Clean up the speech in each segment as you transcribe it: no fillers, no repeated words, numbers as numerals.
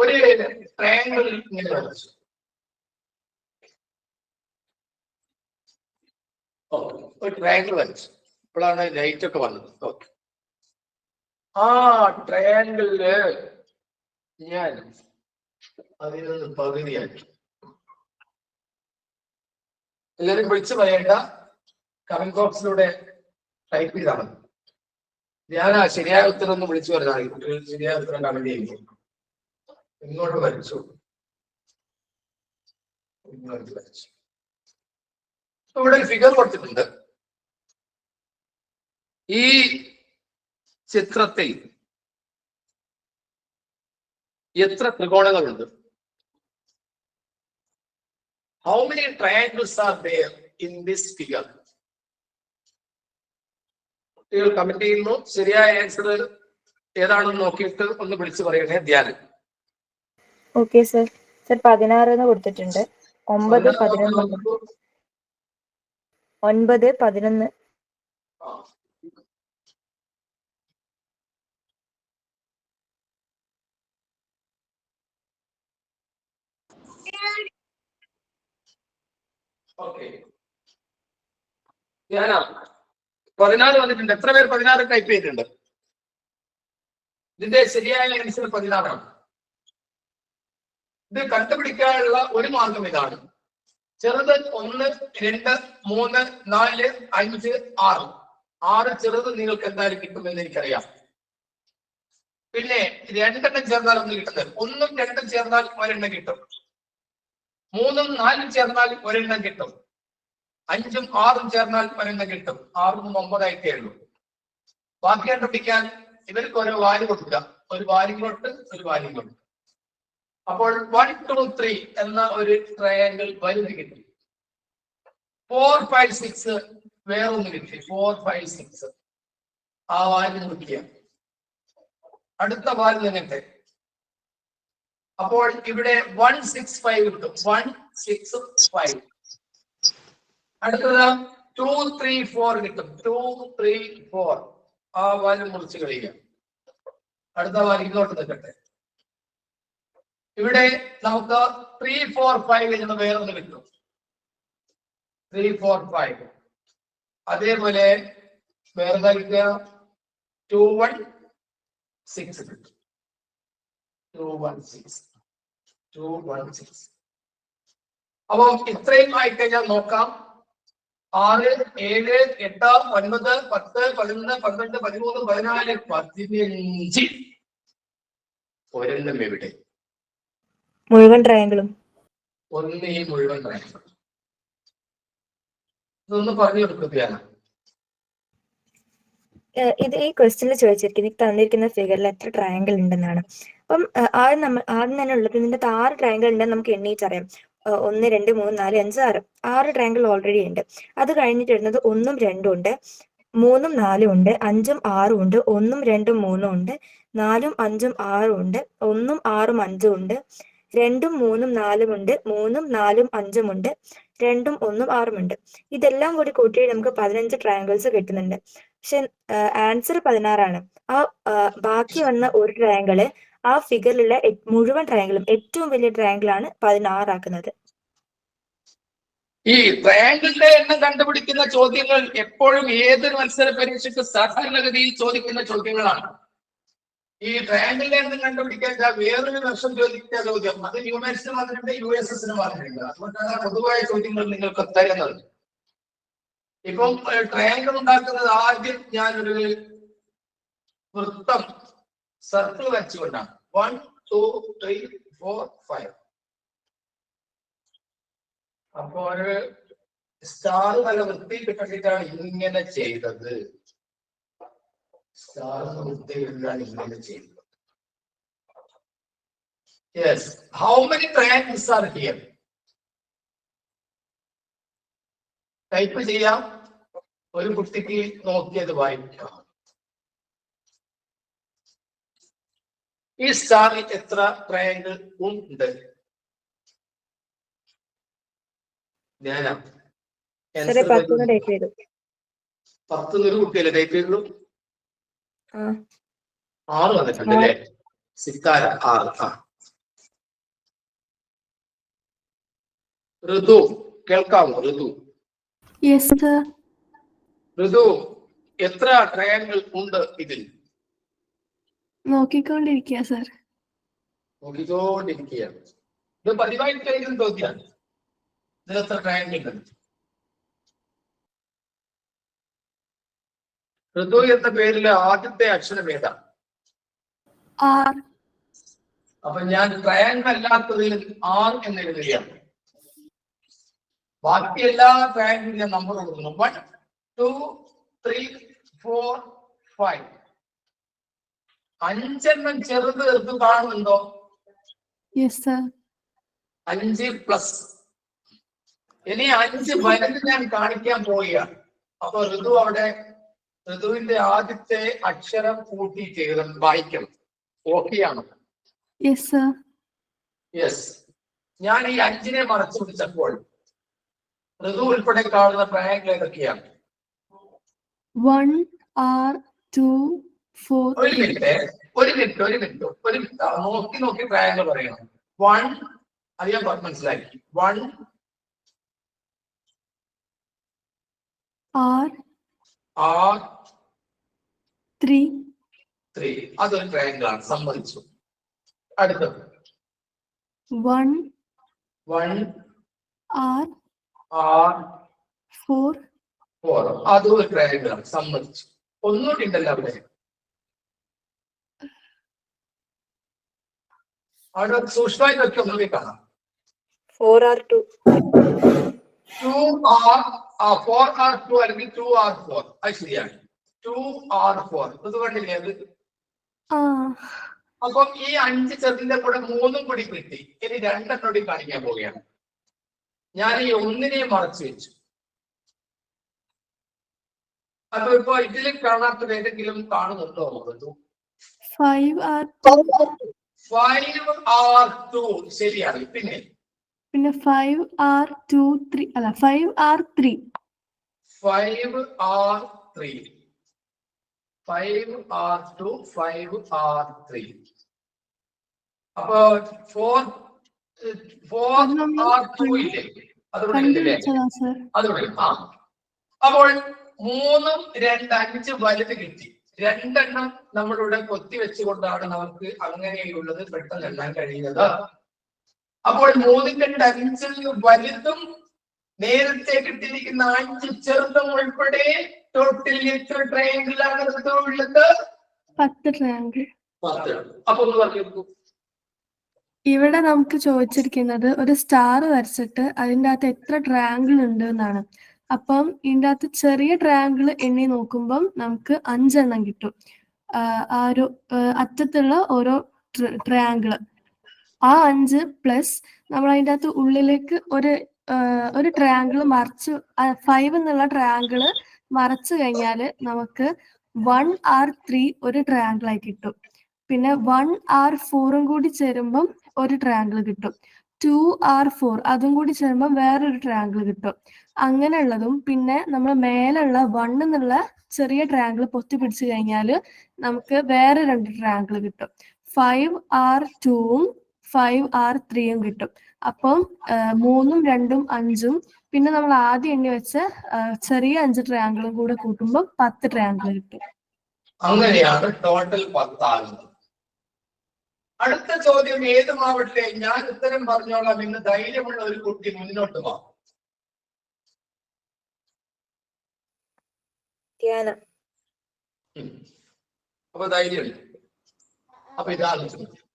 ഒരു ട്രയാങ്കിൾ ഇങ്ങനെ വരച്ചു. ഒരു ട്രയാങ്കിൾ വരച്ചു. ഇപ്പോഴാണ് ലൈറ്റ് ഒക്കെ വന്നത്. ഓക്കെ, ആ ട്രയാങ്കിളില് ഞാൻ അതിനൊന്ന് പകുതിയാക്കി. എല്ലാവരും വിളിച്ചു പറയേണ്ട, കമന്റ് ബോക്സിലൂടെ ടൈപ്പ് ചെയ്താണ്. ഞാൻ ആ ശരിയായ ഉത്തരം ഒന്ന് വിളിച്ചു പറഞ്ഞാൽ കുട്ടികൾ ശരിയായ ഉത്തരം കമന്റ് ചെയ്യുമ്പോൾ ഇങ്ങോട്ട് വരച്ചു. ഇവിടെ ഒരു ഫിഗർ കൊടുത്തിട്ടുണ്ട്. ഈ ചിത്രത്തിൽ എത്ര ത്രികോണങ്ങളുണ്ട്? How many triangles are there in this figure? കുട്ടികൾ കമന്റ് ചെയ്യുന്നു. ശരിയായ ആൻസർ ഏതാണെന്ന് നോക്കിയിട്ട് ഒന്ന് വിളിച്ചു പറയണേ. ധ്യാനം. Okay sir. സർ 16 എന്ന് കൊടുത്തിട്ടുണ്ട്. 9, 11. 9, 11. ഓക്കെ, 14 വന്നിട്ടുണ്ട്. എത്ര പേർ 16 ടൈപ്പ് ചെയ്തിട്ടുണ്ട്? ഇതിന്റെ ശരിയായ ആൻസർ 16 ആണ്. ഇത് കണ്ടുപിടിക്കാനുള്ള ഒരു മാർഗം ഇതാണ്. ചെറുത് 1, 2, 3, 4, 5, 6. 6 ചെറുത് നിങ്ങൾക്ക് എന്തായാലും കിട്ടുമെന്ന് എനിക്കറിയാം. പിന്നെ 2 ചേർന്നാൽ ഒന്ന് കിട്ടുന്നത്. 1ഉം 2ഉം ചേർന്നാൽ ഒരെണ്ണം കിട്ടും. 3ഉം 4ഉം ചേർന്നാൽ ഒരെണ്ണം കിട്ടും. 5ഉം 6ഉം ചേർന്നാൽ ഒരെണ്ണം കിട്ടും. 6ഉം 9 ആയിട്ടേ ഉള്ളൂ. ബാക്കി കണ്ടുപിടിക്കാൻ ഇവർക്ക് ഓരോ വാല്യൂ കൊടുക്കുക. ഒരു വാല്യൂ കൊണ്ട് ഒരു വാല്യൂ കൊണ്ട്. അപ്പോൾ 1, 2, 3 എന്ന ഒരു ട്രയാങ്കിൾ വലുത് കിട്ടി. 4, 5, 6 വേറൊന്ന് കിട്ടി. 4, 5, 6 ആ വാല്യൂ നോക്കിയ അടുത്ത വാല്യൂ തന്നെ. അപ്പോൾ ഇവിടെ 1, 6, 5 കിട്ടും. 1, 6, 5. അടുത്തത് 2, 3, 4 കിട്ടും. 2, 3, 4 ആ വാല്യൂ മുറിച്ച് കഴിയുക. അടുത്ത വാല്യൂ ഇങ്ങോട്ട് നിൽക്കട്ടെ. ഇവിടെ നമുക്ക് 3, 4, 5 എന്ന് വേറൊന്ന് കിട്ടും. 3, 4, 5. അതേപോലെ വേറെ കിട്ടുക 2, 1, 6 കിട്ടും. 2, 1, 6. 2, 1, 6. അപ്പൊ ഇത്രയും ആയിക്കഴിഞ്ഞാൽ നോക്കാം. 6, 7, 8, 9, 10, 11, 12, 13, 14, 15. ഒരെണ്ണം എവിടെ? മുഴുവൻ ട്രയാങ്കിളും. ഒന്ന് ഈ മുഴുവൻ ട്രയാങ്കിൾ. ഇതൊന്ന് പറഞ്ഞു കൊടുക്കുകയാണ്. ഇത് ഈ ക്വസ്റ്റ്യനിൽ ചോദിച്ചിരിക്കുന്നത് തന്നിരിക്കുന്ന ഫിഗറിൽ എത്ര ട്രയാങ്കിൾ ഉണ്ടെന്നാണ്. അപ്പം ആദ്യം തന്നെ ഉള്ളത് ഇതിന്റെ 6 ട്രയാങ്കിൾ ഉണ്ടെന്ന് നമുക്ക് എണ്ണീച്ചറിയാം. 1, 2, 3, 4, 5, 6. 6 ട്രയാങ്കിൾ ഓൾറെഡി ഉണ്ട്. അത് കഴിഞ്ഞിട്ട് വരുന്നത് 1ഉം 2ഉം ഉണ്ട്, 3ഉം 4ഉം ഉണ്ട്, 5ഉം 6ഉം ഉണ്ട്, 1ഉം 2ഉം 3ഉം ഉണ്ട്, 4ഉം 5ഉം 6ഉം ഉണ്ട്, 1ഉം 6ഉം 5ഉം ഉണ്ട്, 2ഉം 3ഉം 4ഉം ഉണ്ട്, 3ഉം 4ഉം 5ഉം ഉണ്ട്, 2ഉം 1ഉം 6ഉം ഉണ്ട്. ഇതെല്ലാം കൂടി കൂട്ടി നമുക്ക് 15 ട്രയാങ്കിൾസ് കിട്ടുന്നുണ്ട്. പക്ഷെ ആൻസർ 16 ആണ്. ആ ബാക്കി വന്ന ഒരു ട്രയാങ്കിള് ആ ഫിഗറിലുള്ള മുഴുവൻ ട്രയാങ്കിളും ഏറ്റവും വലിയ ട്രയാങ്കിൾ ആണ് 16 ആക്കുന്നത്. ഈ ട്രയാങ്കിളിന്റെ എണ്ണം കണ്ടുപിടിക്കുന്ന ചോദ്യങ്ങൾ എപ്പോഴും ഏതൊരു മത്സര പരീക്ഷയ്ക്ക് സാധാരണഗതിയിൽ ചോദിക്കുന്ന ചോദ്യങ്ങളാണ്. ഈ ട്രയാങ്കിളിന്റെ എണ്ണം കണ്ടുപിടിക്കാൻ വേറൊരു വർഷം ചോദിച്ച ചോദ്യം അത് ന്യൂമാത്സിന് മാത്രമുണ്ട്, USSന് മാത്രമുണ്ട്. അതുകൊണ്ടാണ് പൊതുവായ ചോദ്യങ്ങൾ നിങ്ങൾക്ക് തരുന്നത്. ഇപ്പം ട്രയാങ്കിൾ ഉണ്ടാക്കുന്നത് ആദ്യം ഞാനൊരു വൃത്തം സർക്കിൾ വരച്ചുകൊണ്ടാണ്. 1, 2, 3, 4, 5. അപ്പൊ ഒരു സ്റ്റാർ നല്ല വൃത്തി കിട്ടിയിട്ടാണ് ഇങ്ങനെ ചെയ്തത്. സ്റ്റാർ വൃത്തി കിട്ടാൻ ഇങ്ങനെ ചെയ്തത്. Yes. How many triangles are here? Type ചെയ്യാം. ഒരു കുട്ടിക്ക് നോക്കിയത് വായിക്കാം. ഈ സ്റ്റാറിൽ എത്ര ട്രയാങ്കിൾ ഉണ്ട്? ഞാനാ 10 കുട്ടിയല്ലേ ടൈപ്പ് ചെയ്തുള്ളൂ. 6 വന്നിട്ടുണ്ട് അല്ലേ? സിത്താര 6. ഋതു കേൾക്കാമോ? ഋതു യെസ് സർ. ഋതു എത്ര ട്രയാങ്കിൾ ഉണ്ട് ഇതിൽ? നോക്കിക്കൊണ്ടിരിക്കുക സർ. നോക്കിക്കൊണ്ടിരിക്കുകയാണ്. ഇത് പതിവായിട്ട് കഴിക്കുന്ന ചോദ്യമാണ്. ഇതിൽ എത്ര ട്രയാങ്കിൾ ഉണ്ട്? ഋതു എന്ന പേരിലെ ആദ്യത്തെ അക്ഷരം ഏതാണ്? ആർ. അപ്പൊ ഞാൻ ട്രയാങ്കിൾ അല്ലാത്തതിൽ ആർ എന്ന് എഴുതുകയാണ്. ബാക്കി എല്ലാ ട്രയാങ്കിളിന്റെ നമ്പർ കൊടുക്കുന്നു. 1 2 3 4 5. 5 ചെറുത് ഋതു കാണുന്നുണ്ടോ? Yes sir. 5 പ്ലസ്. ഇനി 5 വലുത് ഞാൻ കാണിക്കാൻ പോവുകയാണ്. അപ്പൊ ഋതു അവിടെ ഋതുവിന്റെ ആദ്യത്തെ അക്ഷരം കൂട്ടി ചെയ്ത് വായിക്കണം. ഓക്കെയാണോ? Yes sir. യെസ്. ഞാൻ ഈ 5 മറച്ചു പിടിച്ചപ്പോൾ ഋതു ഉൾപ്പെടെ കാണുന്ന ട്രയാങ്കിൾ ഏതൊക്കെയാണ്? 1 R 2 4. ഒരു മിനിറ്റ് നോക്കി ട്രയാങ്കിൾ പറയണം. 1 അത് ഞാൻ മനസ്സിലാക്കി. 1 R R 3 അതൊരു ട്രയാങ്കിൾ ആണ്, സമ്മതിച്ചു. അടുത്തത് 1 R 4 അതും ഒരു ട്രയാങ്കിൾ ആണ്, സമ്മതിച്ചു. ഒന്നുകൂടി ഉണ്ടല്ലോ അവിടെ. അവിടെ സൂക്ഷ്മമായി വെച്ച് ഒന്നുകൂടി കാണാം. 4R2 4R2 അല്ലെങ്കിൽ 2R4. അത് ശരിയാണ്. 2R4 ഇത് കണ്ടില്ലേ അത്? അപ്പൊ ഈ 5 ചെറുതിന്റെ കൂടെ 3 കൂടി കിട്ടി. ഇനി 2 കൂടി കാണിക്കാൻ പോവുകയാണ്. ഞാൻ ഈ 1 മറച്ചു വെച്ചു. അപ്പൊ ഇപ്പൊ ഇതിൽ കാണാത്തത് ഏതെങ്കിലും കാണുന്നുണ്ടോ? 5R2 ശരിയാണ്. പിന്നെ 5R2 3 അല്ല 5R3 5R2 5R3. അപ്പൊ 4R2 ഇല്ലേ? അതുകൊണ്ട് അപ്പോൾ 3 2 5 വലുത് കിട്ടി. 2 നമ്മളിവിടെ കൊത്തി വെച്ചുകൊണ്ടാണ് നമുക്ക് അങ്ങനെയുള്ളത് പെട്ടെന്ന് എണ്ണാൻ കഴിയുന്നത്. അപ്പോൾ 3 5 വലുതും നേരത്തെ കിട്ടിയിരിക്കുന്ന 5 ചെറുതും ഉൾപ്പെടെ ടോട്ടൽ എത്ര ട്രയാങ്കിൾ ആണ് ഉള്ളത്? 10 ട്രയാങ്കിൾ. 10. അപ്പൊ ഒന്ന് പറഞ്ഞു. ഇവിടെ നമുക്ക് ചോദിച്ചിരിക്കുന്നത് ഒരു സ്റ്റാർ വരച്ചിട്ട് അതിൻ്റെ അകത്ത് എത്ര ട്രയാങ്കിൾ ഉണ്ട് എന്നാണ്. അപ്പം ഇതിൻ്റെ അകത്ത് ചെറിയ ട്രയാങ്കിൾ എണ്ണി നോക്കുമ്പം നമുക്ക് 5 കിട്ടും. ആ ഒരു അറ്റത്തുള്ള ഓരോ ട്രയാങ്കിള്, ആ 5 പ്ലസ് നമ്മൾ അതിൻ്റെ അകത്ത് ഉള്ളിലേക്ക് ഒരു ട്രയാങ്കിൾ മറിച്ച് 5 എന്നുള്ള ട്രയാങ്കിൾ മറച്ചു കഴിഞ്ഞാൽ നമുക്ക് 1R3 ഒരു ട്രയാങ്കിൾ ആയി കിട്ടും. പിന്നെ 1R4 കൂടി ചേരുമ്പം ഒരു ട്രയാങ്കിൾ കിട്ടും. 2R4 അതും കൂടി ചേരുമ്പം വേറൊരു ട്രയാങ്കിൾ കിട്ടും. അങ്ങനെയുള്ളതും പിന്നെ നമ്മൾ മേലുള്ള 1 എന്നുള്ള ചെറിയ ട്രയാങ്കിൾ പൊത്തി പിടിച്ചു കഴിഞ്ഞാൽ നമുക്ക് വേറെ 2 ട്രയാങ്കിൾ കിട്ടും. 5R2ഉം 5R3ഉം കിട്ടും. അപ്പം 3ഉം 2ഉം 5ഉം പിന്നെ നമ്മൾ ആദ്യം എണ്ണി വെച്ച ചെറിയ 5 ട്രയാങ്കിളും കൂടെ കൂട്ടുമ്പോൾ 10 ട്രയാങ്കിൾ കിട്ടും. അങ്ങനെയാണ് ടോട്ടൽ 10 ആകുന്നത്. അടുത്ത ചോദ്യം ഏതുമാവട്ടെ ഞാൻ ഉത്തരം പറഞ്ഞോളാം എന്ന് ധൈര്യമുള്ള ഒരു കുട്ടി മുന്നോട്ട് വാ. അപ്പൊ ധൈര്യം. അപ്പൊ ഇതാണ് ചോദ്യം.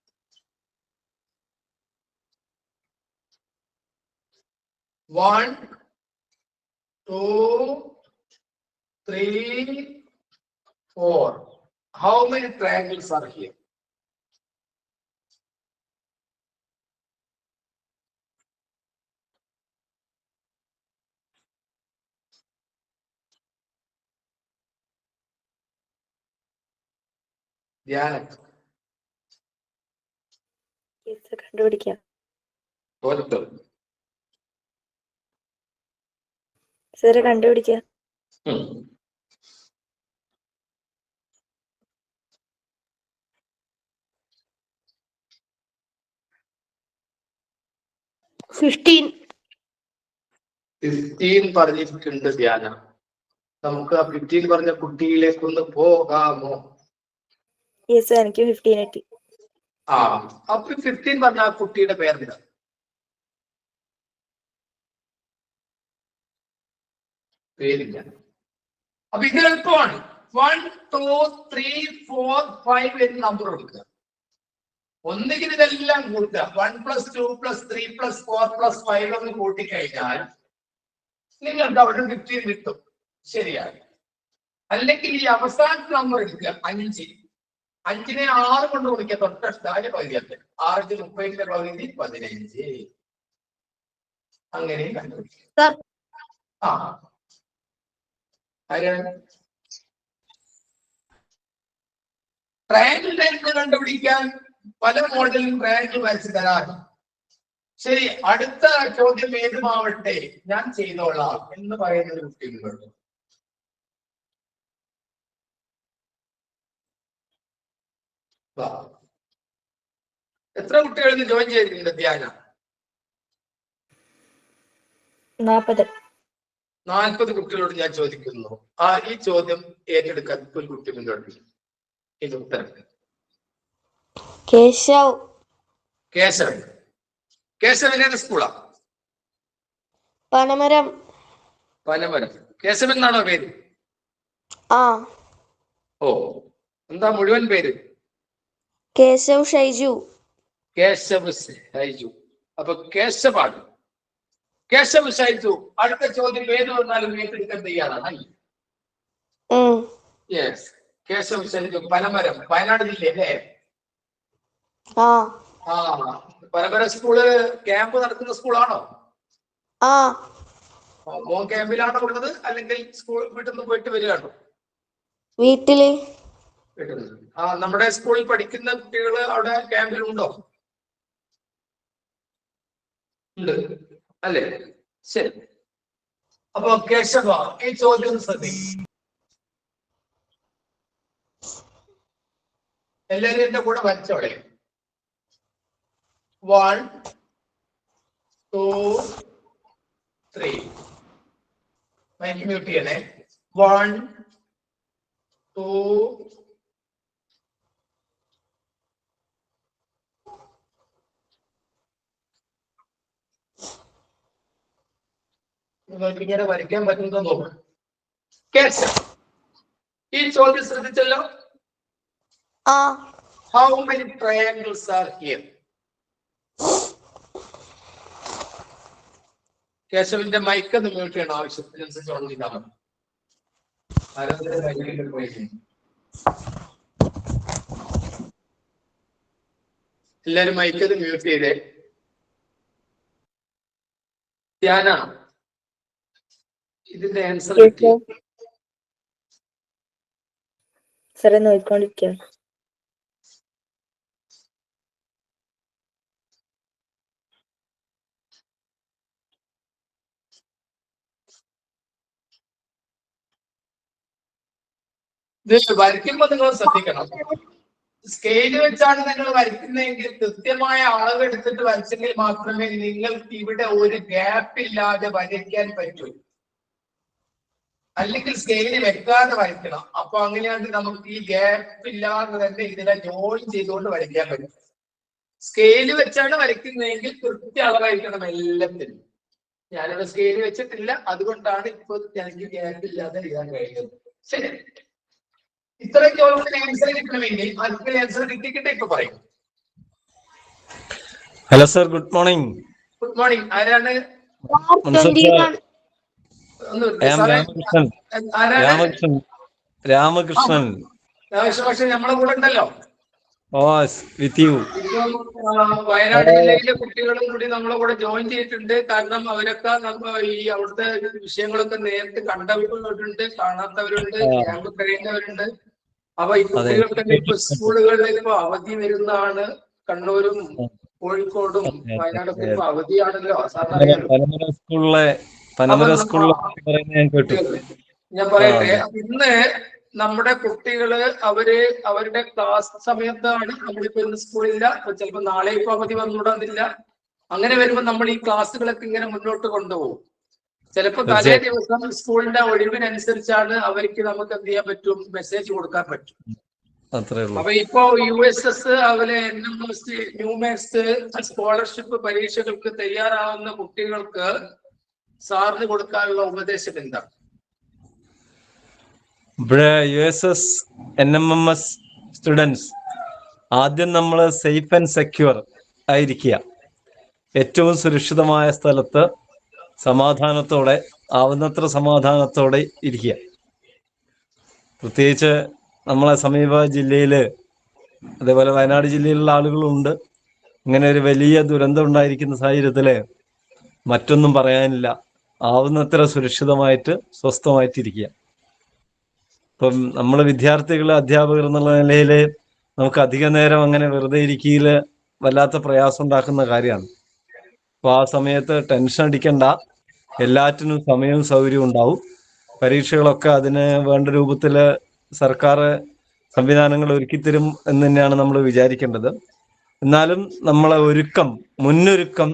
One, 2, 3, 4. How many triangles are here? കണ്ടുപിടിക്കാം. സാറ് കണ്ടുപിടിക്കാം. 15. 15 പറഞ്ഞിട്ടുണ്ട് ധ്യാന. നമുക്ക് ആ 15 പറഞ്ഞ കുട്ടിയിലേക്കൊന്ന് പോകാമോ? യെസ് സർ, എനിക്ക് 15 കിട്ടി. അപ്പൊ 15 പറഞ്ഞ ആ കുട്ടിയുടെ പേരെന്താ? പേരില്ല. അപ്പൊ ഇത് എളുപ്പമാണ്. 1, 2, 3, 4, 5 എന്ന് നമ്പർ കൊടുക്കുക. ഒന്നുകിൽ ഇതെല്ലാം കൂട്ടുക. 1 + 2 + 3 + 4 + 5 എന്ന് കൂട്ടിക്കഴിഞ്ഞാൽ നിങ്ങൾക്ക് അവിടെ 15 കിട്ടും. ശരിയാണ്. അല്ലെങ്കിൽ ഈ അവസാനത്തെ നമ്പർ എടുക്കുക, 5. 5നെ 6 കൊണ്ട് ഗുണിക്കുക. തൊട്ടടുത്തായ പകുതിയാക്കുക. 6 × 30 പകുതി 15. അങ്ങനെ കണ്ടുപിടിക്കുക. ട്രയാങ്കിൾ കണ്ടുപിടിക്കാൻ പല മോഡലും ട്രയാങ്കിൾ വരച്ചു തരാം. ശരി, അടുത്ത ചോദ്യം ഏതുമാവട്ടെ ഞാൻ ചെയ്തോളാം എന്ന് പറയുന്ന ഒരു കുട്ടികളുണ്ട്. എത്ര കുട്ടികൾ ജോയിൻ ചെയ്തിട്ടുണ്ട് ധ്യാന? 40 കുട്ടികളോട് ഞാൻ ചോദിക്കുന്നു. ഈ ചോദ്യം ഏറ്റെടുക്കാൻ ഒരു കുട്ടി മുന്നോട്ട്. ഇത് ഉത്തരം കേശവൻ. കേശവൻ സ്കൂളാ? പനമരം. കേശവൻ എന്നാണോ പേര്? ഓ, എന്താ മുഴുവൻ പേര്? കേശവ് ഷൈജു. അപ്പൊ കേശവാണ്. കേശവ് ഷൈജു. അടുത്ത ചോദ്യം ഏത് വന്നാലും ഏറ്റെടുക്കാൻ തയ്യാറാണ്. യെസ്, കേശവ് ഷൈജു. പനമരം, വയനാട് ജില്ലയല്ലേ? പനമര സ്കൂള് ക്യാമ്പ് നടത്തുന്ന സ്കൂളാണോ? മോൻ ക്യാമ്പിലാണോ ഉള്ളത് അല്ലെങ്കിൽ സ്കൂൾ വീട്ടിൽ നിന്ന് പോയിട്ട് വരികയാണോ? വീട്ടില്. നമ്മുടെ സ്കൂളിൽ പഠിക്കുന്ന കുട്ടികൾ അവിടെ ക്യാമ്പിലുണ്ടോ? ഉണ്ട് അല്ലേ? ശരി. അപ്പൊ കേശവ, ഈ ചോദ്യം ശ്രദ്ധിക്കും. എല്ലാവരും എന്റെ കൂടെ വരച്ചോളെ. 1, 2, 3. മൈക്ക് മ്യൂട്ട് ചെയ്യണേ. 1, 2. നിങ്ങൾക്ക് ഇങ്ങനെ വരയ്ക്കാൻ പറ്റുന്നോ നോക്കാം. ഈ ചോദ്യം ശ്രദ്ധിച്ചല്ലോ. How many triangles are here? കേശവിന്റെ മൈക്ക് ഒന്ന് മ്യൂട്ട് ചെയ്യണം. ആവശ്യത്തിനനുസരിച്ച് ഓൺ ചെയ്താൽ മതി. എല്ലാരും മൈക്ക് മ്യൂട്ട് ചെയ്തേ. ധ്യാന, ഇതിന്റെ ആൻസർ സാറേ നോക്കിക്കൊണ്ടിരിക്കുക. ഇത് വരയ്ക്കുമ്പോ നിങ്ങൾ ശ്രദ്ധിക്കണം. സ്കെയിൽ വെച്ചാണ് നിങ്ങൾ വരയ്ക്കുന്നതെങ്കിൽ കൃത്യമായ അളവ് എടുത്തിട്ട് വരച്ചെങ്കിൽ മാത്രമേ നിങ്ങൾക്ക് ഇവിടെ ഒരു ഗ്യാപ്പ് ഇല്ലാതെ വരയ്ക്കാൻ പറ്റൂ. അല്ലെങ്കിൽ സ്കെയിൽ വെക്കാതെ വരയ്ക്കണം. അപ്പൊ അങ്ങനെയാണെങ്കിൽ നമുക്ക് ഈ ഗ്യാപ്പ് ഇല്ലാതെ തന്നെ ഇതിനെ ജോയിൻ ചെയ്തുകൊണ്ട് വരയ്ക്കാൻ പറ്റും. സ്കെയിൽ വെച്ചാണ് വരയ്ക്കുന്നതെങ്കിൽ കൃത്യ അളവായിരിക്കണം എല്ലാത്തിനും. ഞാനിവിടെ സ്കെയിൽ വെച്ചിട്ടില്ല, അതുകൊണ്ടാണ് ഇപ്പൊ എനിക്ക് ഗ്യാപ്പ് ഇല്ലാതെ എഴുതാൻ കഴിയുന്നത്. ശരി, ഇത്രയും ചോദ്യത്തിന് ആൻസർ കിട്ടണമെങ്കിൽ അതിന് ആൻസർ കിട്ടിക്കിട്ടെ ഇപ്പൊ പറയും. Hello sir, good morning. Good morning. ആരാണ്? രാമകൃഷ്ണൻ. പക്ഷെ നമ്മളെ കൂടെ ഉണ്ടല്ലോ. വയനാട് ജില്ലയിലെ കുട്ടികളും കൂടി നമ്മളെ കൂടെ ജോയിൻ ചെയ്തിട്ടുണ്ട്. കാരണം അവരൊക്കെ ഈ അവിടുത്തെ വിഷയങ്ങളൊക്കെ നേരിട്ട് കണ്ടവരുണ്ട്, കാണാത്തവരുണ്ട്, ക്യാമ്പ് കഴിയുന്നവരുണ്ട്. അപ്പൊ ഈ കുട്ടികൾക്കൊക്കെ ഇപ്പൊ സ്കൂളുകളിൽ ഇപ്പൊ അവധി വരുന്നതാണ്. കണ്ണൂരും കോഴിക്കോടും വയനാടൊക്കെ ഇപ്പൊ അവധിയാണല്ലോ. ഞാൻ പറയട്ടെ, ഇന്ന് നമ്മുടെ കുട്ടികള് അവരുടെ ക്ലാസ് സമയത്താണ്. നമ്മളിപ്പോ ഇന്ന് സ്കൂളില്ല, ചിലപ്പോ നാളെ ഇപ്പൊ അവധി വന്നുകൂടാതില്ല. അങ്ങനെ വരുമ്പോ നമ്മൾ ഈ ക്ലാസ്സുകളൊക്കെ ഇങ്ങനെ മുന്നോട്ട് കൊണ്ടുപോകും. ചിലപ്പോ തലേ ദിവസം സ്കൂളിന്റെ ഒഴിവിനനുസരിച്ചാണ് അവർക്ക് നമുക്ക് എന്ത് ചെയ്യാൻ പറ്റും, മെസ്സേജ് കൊടുക്കാൻ പറ്റും. അത്രേ ഉള്ളൂ. അപ്പൊ ഇപ്പോ USS അതുപോലെ NMS ന്യൂമാത്സ് സ്കോളർഷിപ്പ് പരീക്ഷകൾക്ക് തയ്യാറാവുന്ന കുട്ടികൾക്ക് സാറിന് കൊടുക്കാനുള്ള ഉപദേശം എന്താണ്? ഇവിടെ USS NMMS സ്റ്റുഡൻസ് ആദ്യം നമ്മൾ സേഫ് ആൻഡ് സെക്യൂർ ആയിരിക്കുക. ഏറ്റവും സുരക്ഷിതമായ സ്ഥലത്ത് സമാധാനത്തോടെ, ആവുന്നത്ര സമാധാനത്തോടെ ഇരിക്കുക. പ്രത്യേകിച്ച് നമ്മളെ സമീപ ജില്ലയിൽ, അതേപോലെ വയനാട് ജില്ലയിലുള്ള ആളുകളുണ്ട്. ഇങ്ങനെ ഒരു വലിയ ദുരന്തം ഉണ്ടായിരിക്കുന്ന സാഹചര്യത്തിൽ മറ്റൊന്നും പറയാനില്ല, ആവുന്നത്ര സുരക്ഷിതമായിട്ട് സ്വസ്ഥമായിട്ടിരിക്കുക. ഇപ്പം നമ്മൾ വിദ്യാർത്ഥികൾ, അധ്യാപകർ എന്നുള്ള നിലയിൽ നമുക്ക് അധിക നേരം അങ്ങനെ വെറുതെ ഇരിക്കയിൽ വല്ലാത്ത പ്രയാസം ഉണ്ടാക്കുന്ന കാര്യമാണ്. അപ്പോൾ ആ സമയത്ത് ടെൻഷൻ അടിക്കണ്ട, എല്ലാറ്റിനും സമയവും സൗകര്യവും ഉണ്ടാവും. പരീക്ഷകളൊക്കെ അതിന് വേണ്ട രൂപത്തിൽ സർക്കാർ സംവിധാനങ്ങൾ ഒരുക്കിത്തരും എന്ന് തന്നെയാണ് നമ്മൾ വിചാരിക്കേണ്ടത്. എന്നാലും നമ്മളെ മുന്നൊരുക്കം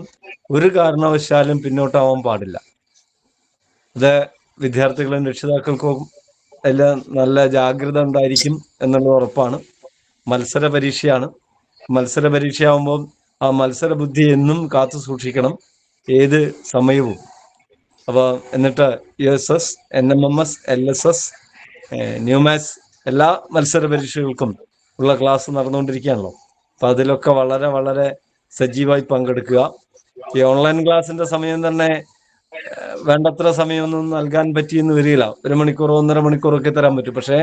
ഒരു കാരണവശാലും പിന്നോട്ടാവാൻ പാടില്ല. അത് വിദ്യാർത്ഥികളും രക്ഷിതാക്കൾക്കും എല്ലാം നല്ല ജാഗ്രത ഉണ്ടായിരിക്കും എന്നുള്ളത് ഉറപ്പാണ്. മത്സര പരീക്ഷയാണ്. മത്സര പരീക്ഷയാവുമ്പോൾ ആ മത്സര ബുദ്ധി എന്നും കാത്തു സൂക്ഷിക്കണം, ഏത് സമയവും. അപ്പോൾ എന്നിട്ട് USS NMMS LSS ന്യൂമാത്സ് എല്ലാ മത്സര പരീക്ഷകൾക്കും ഉള്ള ക്ലാസ് നടന്നുകൊണ്ടിരിക്കുകയാണല്ലോ. അപ്പം അതിലൊക്കെ വളരെ വളരെ സജീവമായി പങ്കെടുക്കുക. ഈ ഓൺലൈൻ ക്ലാസ്സിന്റെ സമയം തന്നെ വേണ്ടത്ര സമയമൊന്നും നൽകാൻ പറ്റിയെന്ന് വരില്ല. 1 മണിക്കൂറോ 1.5 മണിക്കൂറൊക്കെ തരാൻ പറ്റും. പക്ഷേ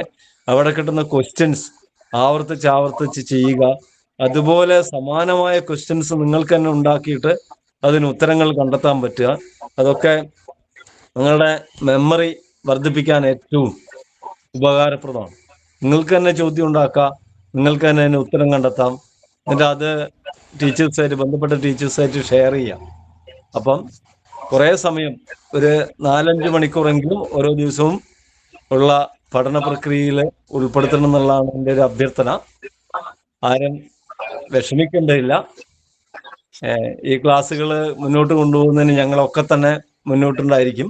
അവിടെ കിട്ടുന്ന ക്വസ്റ്റ്യൻസ് ആവർത്തിച്ച് ചെയ്യുക. അതുപോലെ സമാനമായ ക്വസ്റ്റ്യൻസ് നിങ്ങൾക്ക് തന്നെ ഉണ്ടാക്കിയിട്ട് അതിന് ഉത്തരങ്ങൾ കണ്ടെത്താൻ പറ്റുക. അതൊക്കെ നിങ്ങളുടെ മെമ്മറി വർദ്ധിപ്പിക്കാൻ ഏറ്റവും ഉപകാരപ്രദമാണ്. നിങ്ങൾക്ക് തന്നെ ചോദ്യം ഉണ്ടാക്കാം, നിങ്ങൾക്ക് തന്നെ അതിന് ഉത്തരം കണ്ടെത്താം. എന്നിട്ട് അത് ബന്ധപ്പെട്ട ടീച്ചേഴ്സായിട്ട് ഷെയർ ചെയ്യാം. അപ്പം കുറേ സമയം, ഒരു 4-5 മണിക്കൂറെങ്കിലും ഓരോ ദിവസവും ഉള്ള പഠന പ്രക്രിയയിൽ ഉൾപ്പെടുത്തണം എന്നുള്ളതാണ് എൻ്റെ ഒരു അഭ്യർത്ഥന. ആരും വിഷമിക്കേണ്ടതില്ല. ഈ ക്ലാസ്സുകൾ മുന്നോട്ട് കൊണ്ടുപോകുന്നതിന് ഞങ്ങളൊക്കെ തന്നെ മുന്നോട്ടുണ്ടായിരിക്കും.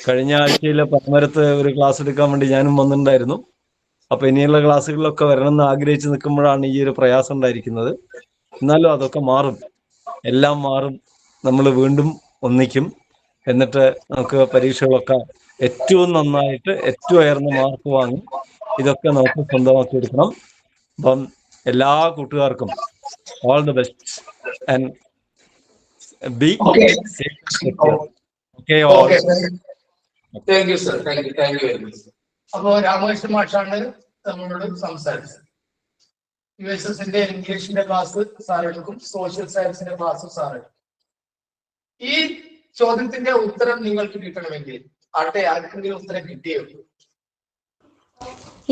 കഴിഞ്ഞ ആഴ്ചയിൽ പനമരത്ത് ഒരു ക്ലാസ് എടുക്കാൻ വേണ്ടി ഞാനും വന്നിട്ടുണ്ടായിരുന്നു. അപ്പൊ ഇനിയുള്ള ക്ലാസ്സുകളിലൊക്കെ വരണമെന്ന് ആഗ്രഹിച്ച് നിൽക്കുമ്പോഴാണ് ഈ ഒരു പ്രയാസം ഉണ്ടായിരിക്കുന്നത്. എന്നാലും അതൊക്കെ മാറും, എല്ലാം മാറും. നമ്മൾ വീണ്ടും ഒന്നിക്കും. എന്നിട്ട് നമുക്ക് പരീക്ഷകളൊക്കെ ഏറ്റവും നന്നായിട്ട് ഏറ്റവും ഉയർന്ന മാർക്ക് വാങ്ങും. ഇതൊക്കെ നമുക്ക് സ്വന്തമാക്കി എടുക്കണം. അപ്പം എല്ലാ കൂട്ടുകാർക്കും all the best and be safe. Okay all. Thank you sir, thank you very much. അപ്പോ രാമകൃഷ്ണൻ മാഷാണ് നമ്മളോട് സംസാരിച്ചത്. USSന്റെ ഇംഗ്ലീഷിന്റെ ക്ലാസ് സാറെടുക്കും, സോഷ്യൽ സയൻസിന്റെ ക്ലാസ് സാറെടുക്കും. ഈ ചോദ്യത്തിന്റെ ഉത്തരം നിങ്ങൾക്ക് കിട്ടണമെങ്കിൽ ആർക്കെങ്കിലും ഉത്തരം കിട്ടിയോ?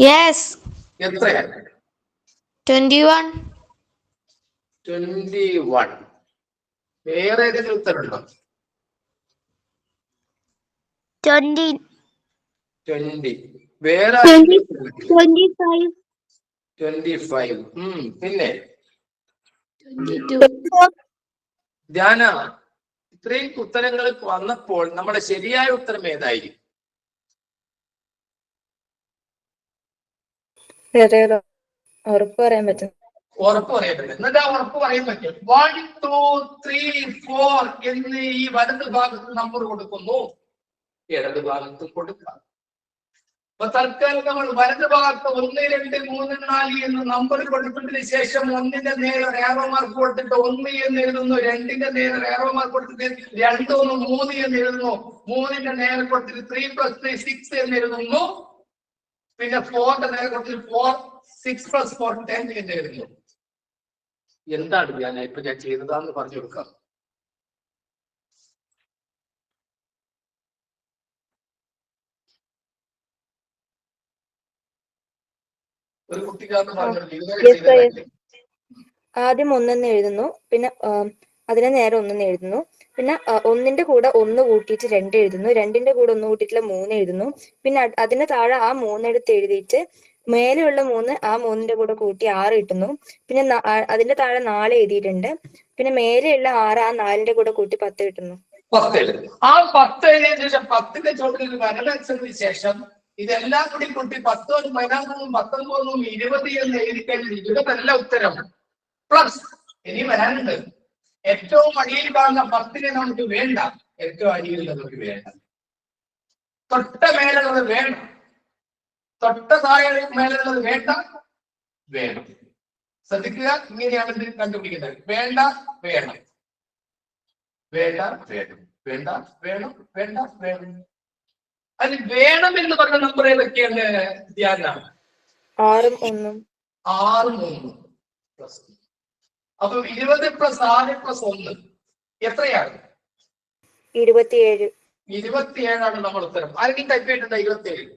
യെസ്. എത്രയാണ്? 21. 21. വേറെ ഏതെങ്കിലും ഉത്തരം ഉണ്ടോ? 20. വേറെ 25. 25. പിന്നെ 22. ധ്യാന, ഇത്രയും ഉത്തരങ്ങൾ വന്നപ്പോൾ നമ്മുടെ ശരിയായ ഉത്തരം ഏതായിരിക്കും? ഉറപ്പ് പറയാൻ പറ്റും. ഉറപ്പ് പറയാൻ പറ്റും. എന്നിട്ട് ആ ഉറപ്പ് പറയാൻ പറ്റും. 1, 2, 3, 4 എന്ന് ഈ വലത് ഭാഗത്ത് നമ്പർ കൊടുക്കുന്നു, ഇടത് ഭാഗത്ത് കൊടുക്കാം. അപ്പൊ തൽക്കാലം നമ്മൾ വലത് ഭാഗത്ത് 1, 2, 3, 4 എന്ന് നമ്പർ കൊടുത്തതിന് ശേഷം 1ന്റെ നേരെ ഏറോ മാർക്ക് കൊടുത്തിട്ട് 1 എന്ന് എഴുതുന്നു, 2ന്റെ നേരെ ഏറോ മാർക്ക് കൊടുത്തിട്ട് 2, 1, 3 എന്ന് എഴുതുന്നു, 3ന്റെ നേരെ കൊടുത്തിട്ട് 3 + 3 6 എന്ന് എഴുതുന്നു, പിന്നെ 4ന്റെ നേരെ കൊടുത്തിട്ട് 4 6 + 4 10 എന്ന് എഴുതുന്നു. എന്താണ് ഞാൻ ഇപ്പൊ ചെയ്തതാന്ന് പറഞ്ഞു കൊടുക്കാം. ഒരു കുട്ടിക്കാരന് പറഞ്ഞു ആദ്യം 1 എഴുതുന്നു, പിന്നെ അതിനെ നേരെ 1 എഴുതുന്നു, പിന്നെ 1ന്റെ കൂടെ 1 കൂട്ടിയിട്ട് 2 എഴുതുന്നു, 2ന്റെ കൂടെ 1 കൂട്ടിയിട്ടുള്ള 3 എഴുതുന്നു, പിന്നെ അതിന് താഴെ ആ 3 എടുത്ത് എഴുതിയിട്ട് മേലെയുള്ള 3 ആ 3ന്റെ കൂടെ കൂട്ടി 6 കിട്ടുന്നു, പിന്നെ അതിന്റെ താഴെ 4 എഴുതിയിട്ടുണ്ട്, പിന്നെ മേലെയുള്ള 6 ആ 4ന്റെ കൂടെ കൂട്ടി 10 കിട്ടുന്നു. 10 എഴുതി. ആ 10 എഴുതിയ ശേഷം 10ന്റെ ചോട്ടിൽ ഒരു വരവച്ചതിന് ശേഷം ഇതെല്ലാം കൂടി കൂട്ടി 10 15 19 20 എന്ന് എഴുതി കഴിഞ്ഞാൽ 20 അല്ല ഉത്തരം. പ്ലസ് ഇനി വരാനുണ്ട്. ഏറ്റവും അടിയിൽ കാണുന്ന 10നെ നമുക്ക് വേണ്ട, ഏറ്റവും അടിയിൽ നമുക്ക് വേണ്ട, തൊട്ട മേലുള്ളത് വേണം, തൊട്ട താഴെ മേലുള്ളത് വേണ്ട, വേണം. ശ്രദ്ധിക്കുക, ഇങ്ങനെയാണ് ഇത് കണ്ടുപിടിക്കുന്നത്. വേണ്ട വേണം, വേണ്ട വേണം, വേണ്ട വേണം, വേണ്ട വേണം. അതിന് വേണം എന്ന് പറഞ്ഞ നമ്പർ ഏതൊക്കെയാണ് ധ്യാന? 6 ഉം 1 6 3 പ്ലസ്. അപ്പൊ 20 + 6 + 1 എത്രയാണ്? 27. 27 നമ്മൾ ഉത്തരം. ആരെങ്കിലും ടൈപ്പ് ചെയ്തിട്ടുണ്ടോ 27?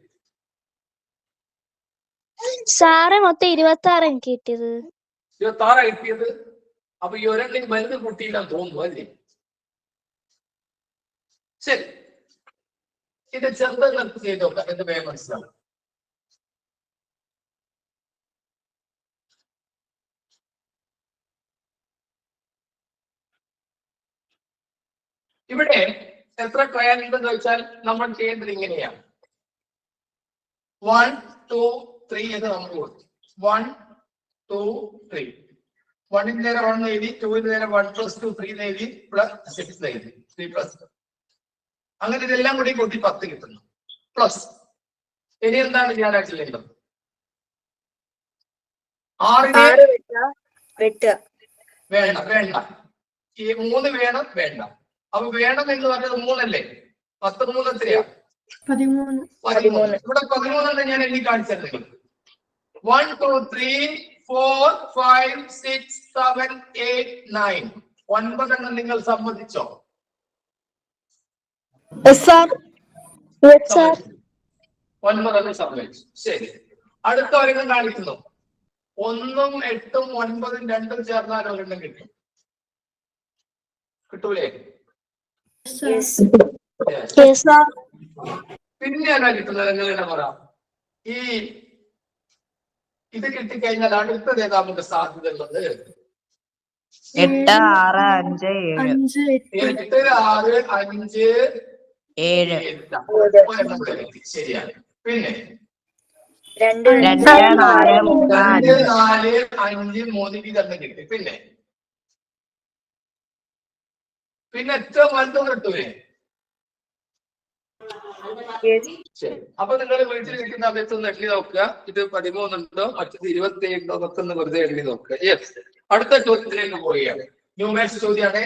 സാറ് മൊത്തം 26 എനിക്ക് കിട്ടിയത്. 26 കിട്ടിയത്. അപ്പൊ ഈ ഒരെണ്ണം മരുന്ന് കൂട്ടിയില്ലാന്ന് തോന്നുന്നു അല്ലേ? ശരി, ഇത് ചെറുതെന്ന് ചെയ്ത് നോക്കാം, എന്ന് വേഗം മനസ്സിലാവും. ഇവിടെ എത്ര ട്രയൽ ഉണ്ടെന്ന് വെച്ചാൽ നമ്മൾ ചെയ്യേണ്ടത് ഇങ്ങനെയാണ്. 1 2 3 എന്ന് നമ്മൾ കൊടുത്തു. 1 2 3. 1 നേരെ 1 എഴുതി, 2 നേരെ 1 + 2 3 എഴുതി, +6 എഴുതി, 3 + 2. അങ്ങനെ ഇതെല്ലാം കൂടി കൂട്ടി 10 കിട്ടുന്നു. പ്ലസ് ഇനി എന്താണ് ഞാൻ ചെയ്യേണ്ടത്? 6നെ വെട്ടുക. വേണ്ട വേണ്ട, ഈ 3 വേണം, വേണ്ട. അപ്പൊ വേണം എന്ന് പറഞ്ഞത് 3 അല്ലേ? 10 3 എത്രയാ? 13. 13. ഇവിടെ 13 ഞാൻ എണ്ണി കാണിച്ചത്. 1 2 3 4 5 6 7 8 9. 9 നിങ്ങൾ സമ്മതിച്ചോ? സാർ 9 സമ്മതിച്ചു. ശരി, അടുത്ത ഒരെണ്ണം കാണിക്കുന്നു. 1 8 9 2 ചേർന്നാൽ ഒരെണ്ണം കിട്ടും. കിട്ടൂലേ? പിന്നെ ആരാ കിട്ടുന്നത്? നിങ്ങളുടെ പറ. ഈ ഇത് കിട്ടിക്കഴിഞ്ഞാൽ അടുത്തത് ഏതാ നമുക്ക് സാധ്യത ഉള്ളത്? 8 6 5 7. 8 6 5 7. ശരിയാണ്. പിന്നെ 2 2 4 3 4 5 3 ഇതെല്ലാം കിട്ടി. പിന്നെ ഏറ്റവും വലുത് കിട്ടൂലേ? ശരി, അപ്പൊ നിങ്ങൾ വീട്ടിൽ ഇരിക്കുന്ന അഭ്യർത്ഥന എഴുതി നോക്കുക. ഇത് 13 ഉണ്ടോ, മറ്റത് 27 ഉണ്ടോ എന്നൊക്കെ ഒന്ന് വെറുതെ എഴുതി നോക്കുക. യെസ്, അടുത്ത ചോദ്യത്തിലേക്ക് പോവുകയാണ്. ന്യൂമാത്സ് ചോദ്യമാണ്.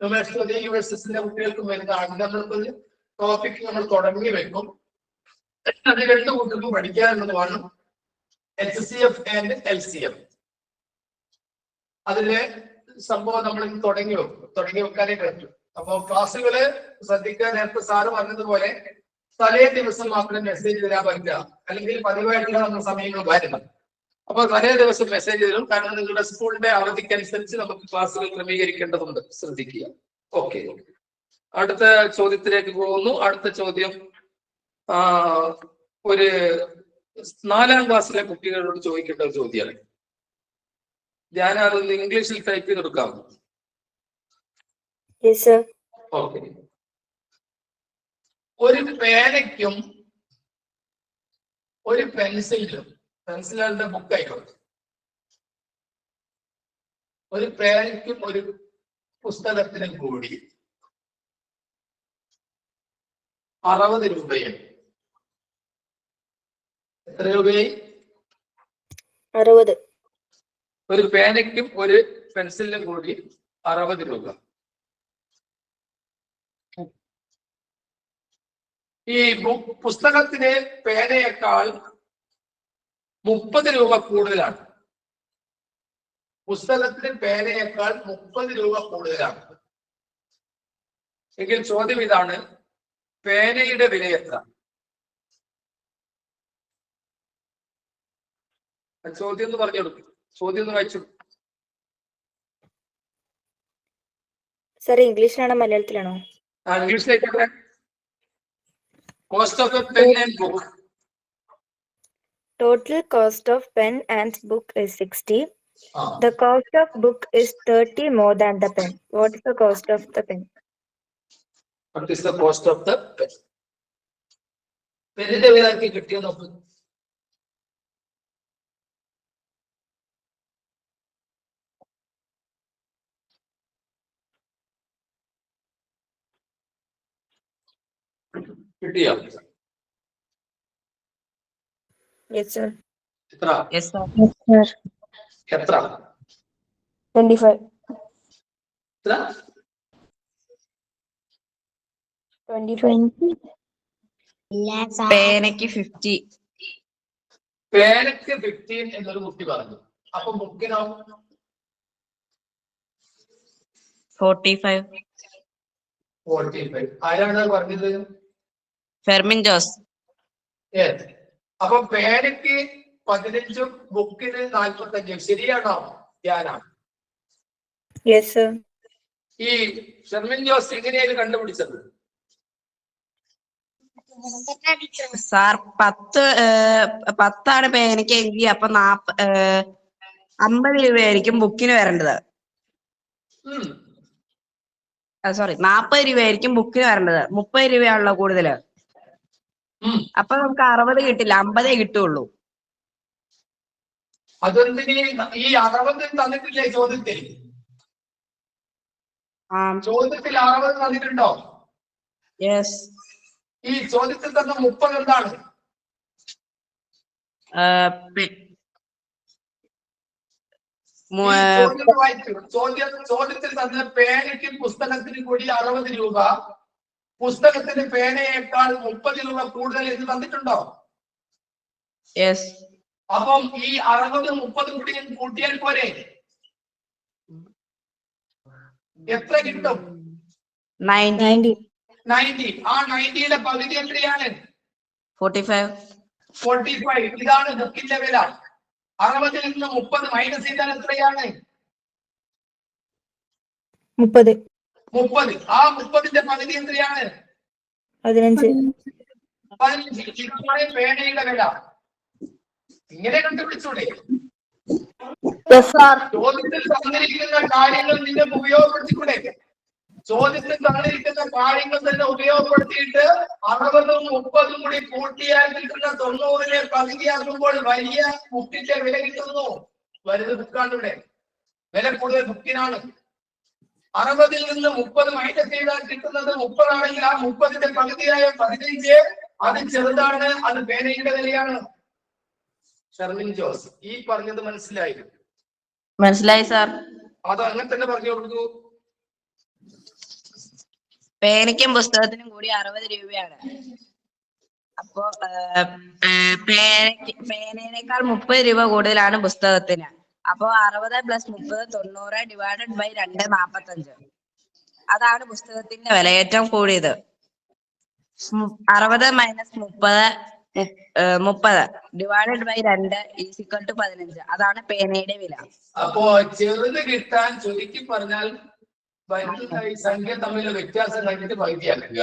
ന്യൂമാത്സ് ചോദ്യം യൂണിവേഴ്സിറ്റിന്റെ കുട്ടികൾക്ക് വരുന്നതാണ്. നമ്മൾക്ക് ടോപ്പിക് നമ്മൾ തുടങ്ങി വെക്കും. അത് 2 കൂട്ടർക്കും പഠിക്കാനുള്ളതുമാണ്. HCF and LCM. അതിലെ സംഭവം നമ്മൾ തുടങ്ങി വെക്കാനേ പറ്റും. അപ്പൊ ക്ലാസ്സുകള് ശ്രദ്ധിക്കാൻ നേരത്തെ സാറ് പറഞ്ഞതുപോലെ തലേ ദിവസം മാത്രം മെസ്സേജ് തരാൻ പറ്റുക, അല്ലെങ്കിൽ പതിവായിട്ടുള്ള നമ്മുടെ സമയങ്ങൾ വരണം. അപ്പൊ തലേ ദിവസം മെസ്സേജ് തരും. കാരണം നിങ്ങളുടെ സ്കൂളിന്റെ അവധിക്കനുസരിച്ച് നമുക്ക് ക്ലാസ്സുകൾ ക്രമീകരിക്കേണ്ടതുണ്ട്. ശ്രദ്ധിക്കുക. ഓക്കെ, അടുത്ത ചോദ്യത്തിലേക്ക് പോകുന്നു. അടുത്ത ചോദ്യം ഒരു 4ാം ക്ലാസ്സിലെ കുട്ടികളോട് ചോദിക്കേണ്ട ഒരു ചോദ്യമാണ്. ഞാൻ അതൊന്ന് ഇംഗ്ലീഷിൽ ടൈപ്പ് ചെയ്തെടുക്കാം. ഓക്കെ. ഒരു പേനയ്ക്കും ഒരു പെൻസിലുകളുടെ ബുക്ക് ആയിക്കോട്ടെ, ഒരു പേനയ്ക്കും ഒരു പുസ്തകത്തിനും കൂടി 60 രൂപയാണ്. എത്ര രൂപയായി? 60. ഒരു പേനയ്ക്കും ഒരു പെൻസിലിനും കൂടി 60 രൂപ. ഈ പുസ്തകത്തിന് പേനയേക്കാൾ 30 രൂപ കൂടുതലാണ്. പുസ്തകത്തിന് പേനയേക്കാൾ 30 രൂപ കൂടുതലാണ്. എങ്കിൽ ചോദ്യം ഇതാണ്, പേനയുടെ വില എത്ര? ചോദ്യം ഒന്ന് പറഞ്ഞു കൊടുക്കും. ചോദ്യം ഒന്ന് വായിച്ചു. Sir ഇംഗ്ലീഷിലാണോ മലയാളത്തിലാണോ? ഇംഗ്ലീഷിലേക്കട്ടെ. Cost of a pen and book. Total cost of pen and book is 60. The cost of book is 30 more than the pen. What is the cost of the pen? What is the cost of the pen? പെന്നിന്റെ വില ആർക്ക് കിട്ടിയോ നോക്ക്. കിട്ടിയോ? Yes sir. എത്ര? Yes sir. എത്ര? 25. എത്ര? 25. പേനയ്ക്ക് 50. പേനക്ക് 15 എന്നൊരു കുട്ടി പറഞ്ഞു. അപ്പൊ ബുക്കിനോ? 45. 45. ആരാണ് പറഞ്ഞത്? ഫെർമിൻ ജോസ്. Yes. അപ്പൊ പേനക്ക് 15, ബുക്കിന് 45. ശരിയാണോ? ഞാനാണ്. Yes sir. ഈ ഷെർമിൻ ജോസ് എങ്ങനെയാണ് കണ്ടുപിടിച്ചത്? സാർ 10 പേനയ്ക്ക് എങ്കിൽ അപ്പൊ 50 രൂപയായിരിക്കും ബുക്കിന് വരേണ്ടത്. സോറി, 40 രൂപയായിരിക്കും ബുക്കിന് വരേണ്ടത്. 30 രൂപയാണല്ലോ കൂടുതല്. അപ്പൊ നമുക്ക് 60 കിട്ടില്ല, 50 കിട്ടുള്ളൂ. അതെന്തിന് ഈ 60 തന്നിട്ടില്ലേ ചോദ്യത്തിൽ? ചോദ്യത്തിൽ 60 തന്നിട്ടുണ്ടോ? യെസ്. ഈ ചോദ്യത്തിൽ തന്ന 30 എന്താണ്? ചോദ്യത്തിൽ തന്ന പേനയ്ക്ക് പുസ്തകത്തിന് കൂടി 60 രൂപ, പുസ്തകത്തിന് പേനയേക്കാൾ 30 രൂപ കൂടുതൽ എന്ന് തന്നിട്ടുണ്ടോ? യെസ്. അപ്പം ഈ 60 30 കൂടി കൂട്ടിയാൽ പോരെ? എത്ര കിട്ടും? 90. 90. ആ 90യുടെ പകുതി എത്രയാണ്? 45. ഇതാണ് ബുക്കിന്റെ വില. 60 നിന്ന് 30 മൈനസ് ചെയ്താൽ എത്രയാണ്? 30. ആ 30ന്റെ പകുതി എത്രയാണ്? 15. 15. ഇതാണ് പേനയുടെ വില. ഇങ്ങനെ കണ്ടുപിടിച്ചൂടെ? ചോദ്യത്തിൽ തന്നിരിക്കുന്ന കാര്യങ്ങൾ നിങ്ങൾക്ക് ഉപയോഗപ്പെടുത്തിക്കൂടെ? ചോദ്യത്തിൽ തന്നിരിക്കുന്ന കാര്യങ്ങൾ തന്നെ ഉപയോഗപ്പെടുത്തിയിട്ട് 60ഉം 30ഉം കൂടി കൂട്ടിയാൽ കിട്ടുന്ന 90നെ പകുതിയാക്കുമ്പോൾ വലിയ ബുക്കിന്റെ വില കിട്ടുന്നു. വലുത് ബുക്കാണ് ഇവിടെ. വില കൂടുതൽ ബുക്കിനാണ്. 60ൽ നിന്ന് 30 മൈനസ് ചെയ്താൽ കിട്ടുന്നത് 30 ആണെങ്കിൽ ആ 30ന്റെ പകുതിയായ 15 അത് ചെറുതാണ്. അത് പേനയുടെ വിലയാണ്. ഷെർമിൻ ജോസ്, ഈ പറഞ്ഞത് മനസ്സിലായി? മനസ്സിലായി സാർ. അത് അങ്ങനെ തന്നെ പറഞ്ഞു കൊടുക്കൂ. പേനയ്ക്കും പുസ്തകത്തിനും കൂടി 60 രൂപയാണ്. അപ്പോ പേനയേക്കാൾ 30 രൂപ കൂടുതലാണ് പുസ്തകത്തിന്. അപ്പോ 60 + 30 90 ഡിവൈഡഡ് ബൈ 2 45. അതാണ് പുസ്തകത്തിന്റെ വില ഏറ്റവും കൂടിയത്. 60 - 30 ഡിവൈഡഡ് ബൈ 2 = 15. അതാണ് പേനയുടെ വില. അപ്പോ ചെറുത് കിട്ടാൻ ചുരുക്കി പറഞ്ഞാൽ ഈ സംഖ്യ തമ്മിലുള്ള വ്യത്യാസം കണ്ടിട്ട് പകുതിയാക്കുക,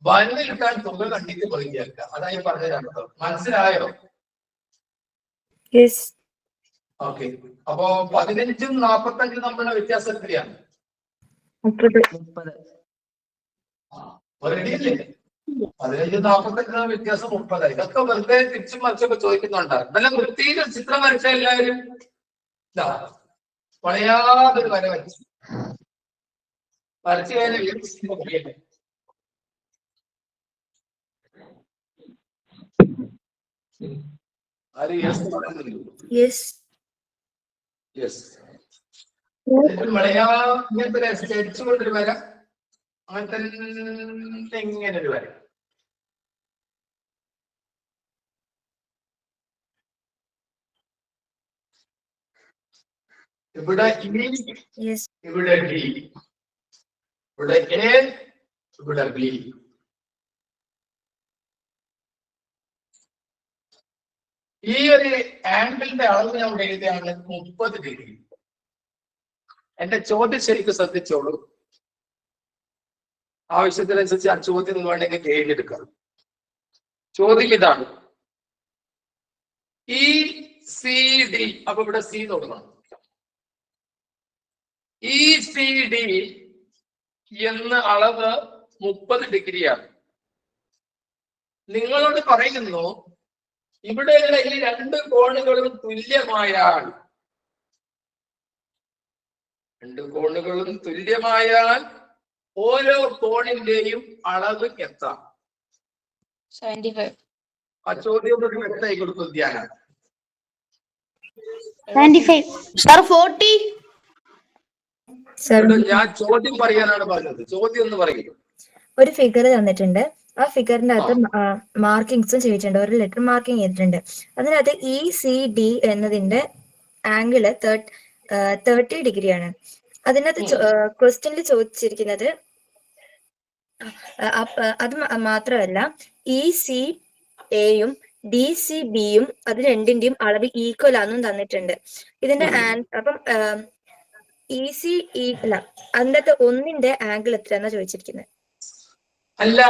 വലുത് കിട്ടാൻ തുക കണ്ടിട്ട് പകുതിയാക്കുക. അതായി പറഞ്ഞതിനർത്ഥം. മനസ്സിലായോ? ഓക്കെ. അപ്പോ 15ഉം 45ഉം തമ്മിലുള്ള വ്യത്യാസം എത്രയാണ്? 30. 15 45 വ്യത്യാസം 30. ഇതൊക്കെ വെറുതെ തിരിച്ചും മറിച്ചൊക്കെ ചോദിക്കുന്നുണ്ട്. നല്ല വൃത്തിയിൽ ചിത്രം വരച്ച എല്ലാവരും വളയാതൊരു വര വരച്ചു കഴിഞ്ഞാൽ ഇങ്ങനത്തെ സ്കെച്ച് കൊണ്ടൊരു വര, അങ്ങനത്തെ ഇങ്ങനെ ഒരു വര. ഇവിടെ ഇവിടെ ഡി, ഇവിടെ എ, ഇവിടെ ബി. ഈ ഒരു ആംഗിളിന്റെ അളവ് ഞാൻ ഇവിടെ എഴുതിയാണ് 30 ഡിഗ്രി. എന്റെ ചോദ്യം ശരിക്കും ശ്രദ്ധിച്ചോളൂ. ആവശ്യത്തിനനുസരിച്ച് ആ ചോദ്യം വേണമെങ്കിൽ എഴുതിയെടുക്കാം. ചോദ്യം ഇതാണ്: ഈ സി ഡി, അപ്പൊ ഇവിടെ സി തുടങ്ങണം. ഈ സി ഡി എന്ന അളവ് 30 ഡിഗ്രിയാണ്. നിങ്ങളോട് പറയുന്നു ഇവിടെയുള്ള ഈ രണ്ട് കോണുകളും തുല്യമായാൽ ഓരോ കോണിന്റെയും അളവ് എത്ര? 75. ആ ചോദ്യം ഒരു വ്യക്തമായി കൊടുക്കും ധ്യാന. 95. Sir, 40. ഞാൻ ചോദ്യം പറയാനാണ് പറഞ്ഞത്. ചോദ്യം ഒന്ന് പറയുക. ഒരു ഫിഗർ തന്നിട്ടുണ്ട്. ആ ഫിഗറിന്റെ അകത്ത് മാർക്കിങ്സും ചെയ്തിട്ടുണ്ട്. ഒരു ലെറ്റർ മാർക്കിംഗ് ചെയ്തിട്ടുണ്ട്. അതിനകത്ത് ECD എന്നതിന്റെ ആംഗിള് 30 ഡിഗ്രിയാണ്. അതിനകത്ത് ക്വസ്റ്റ്യനിൽ ചോദിച്ചിരിക്കുന്നത് അത് മാത്രമല്ല ECAയും DCBയും അത് രണ്ടിന്റെയും അളവ് ഈക്വൽ ആണെന്നും തന്നിട്ടുണ്ട്. ഇതിന്റെ അപ്പം അല്ല അതിന്റെ അകത്ത് ഒന്നിന്റെ ആംഗിൾ എത്രയാണെന്നാ ചോദിച്ചിരിക്കുന്നത്. അല്ല,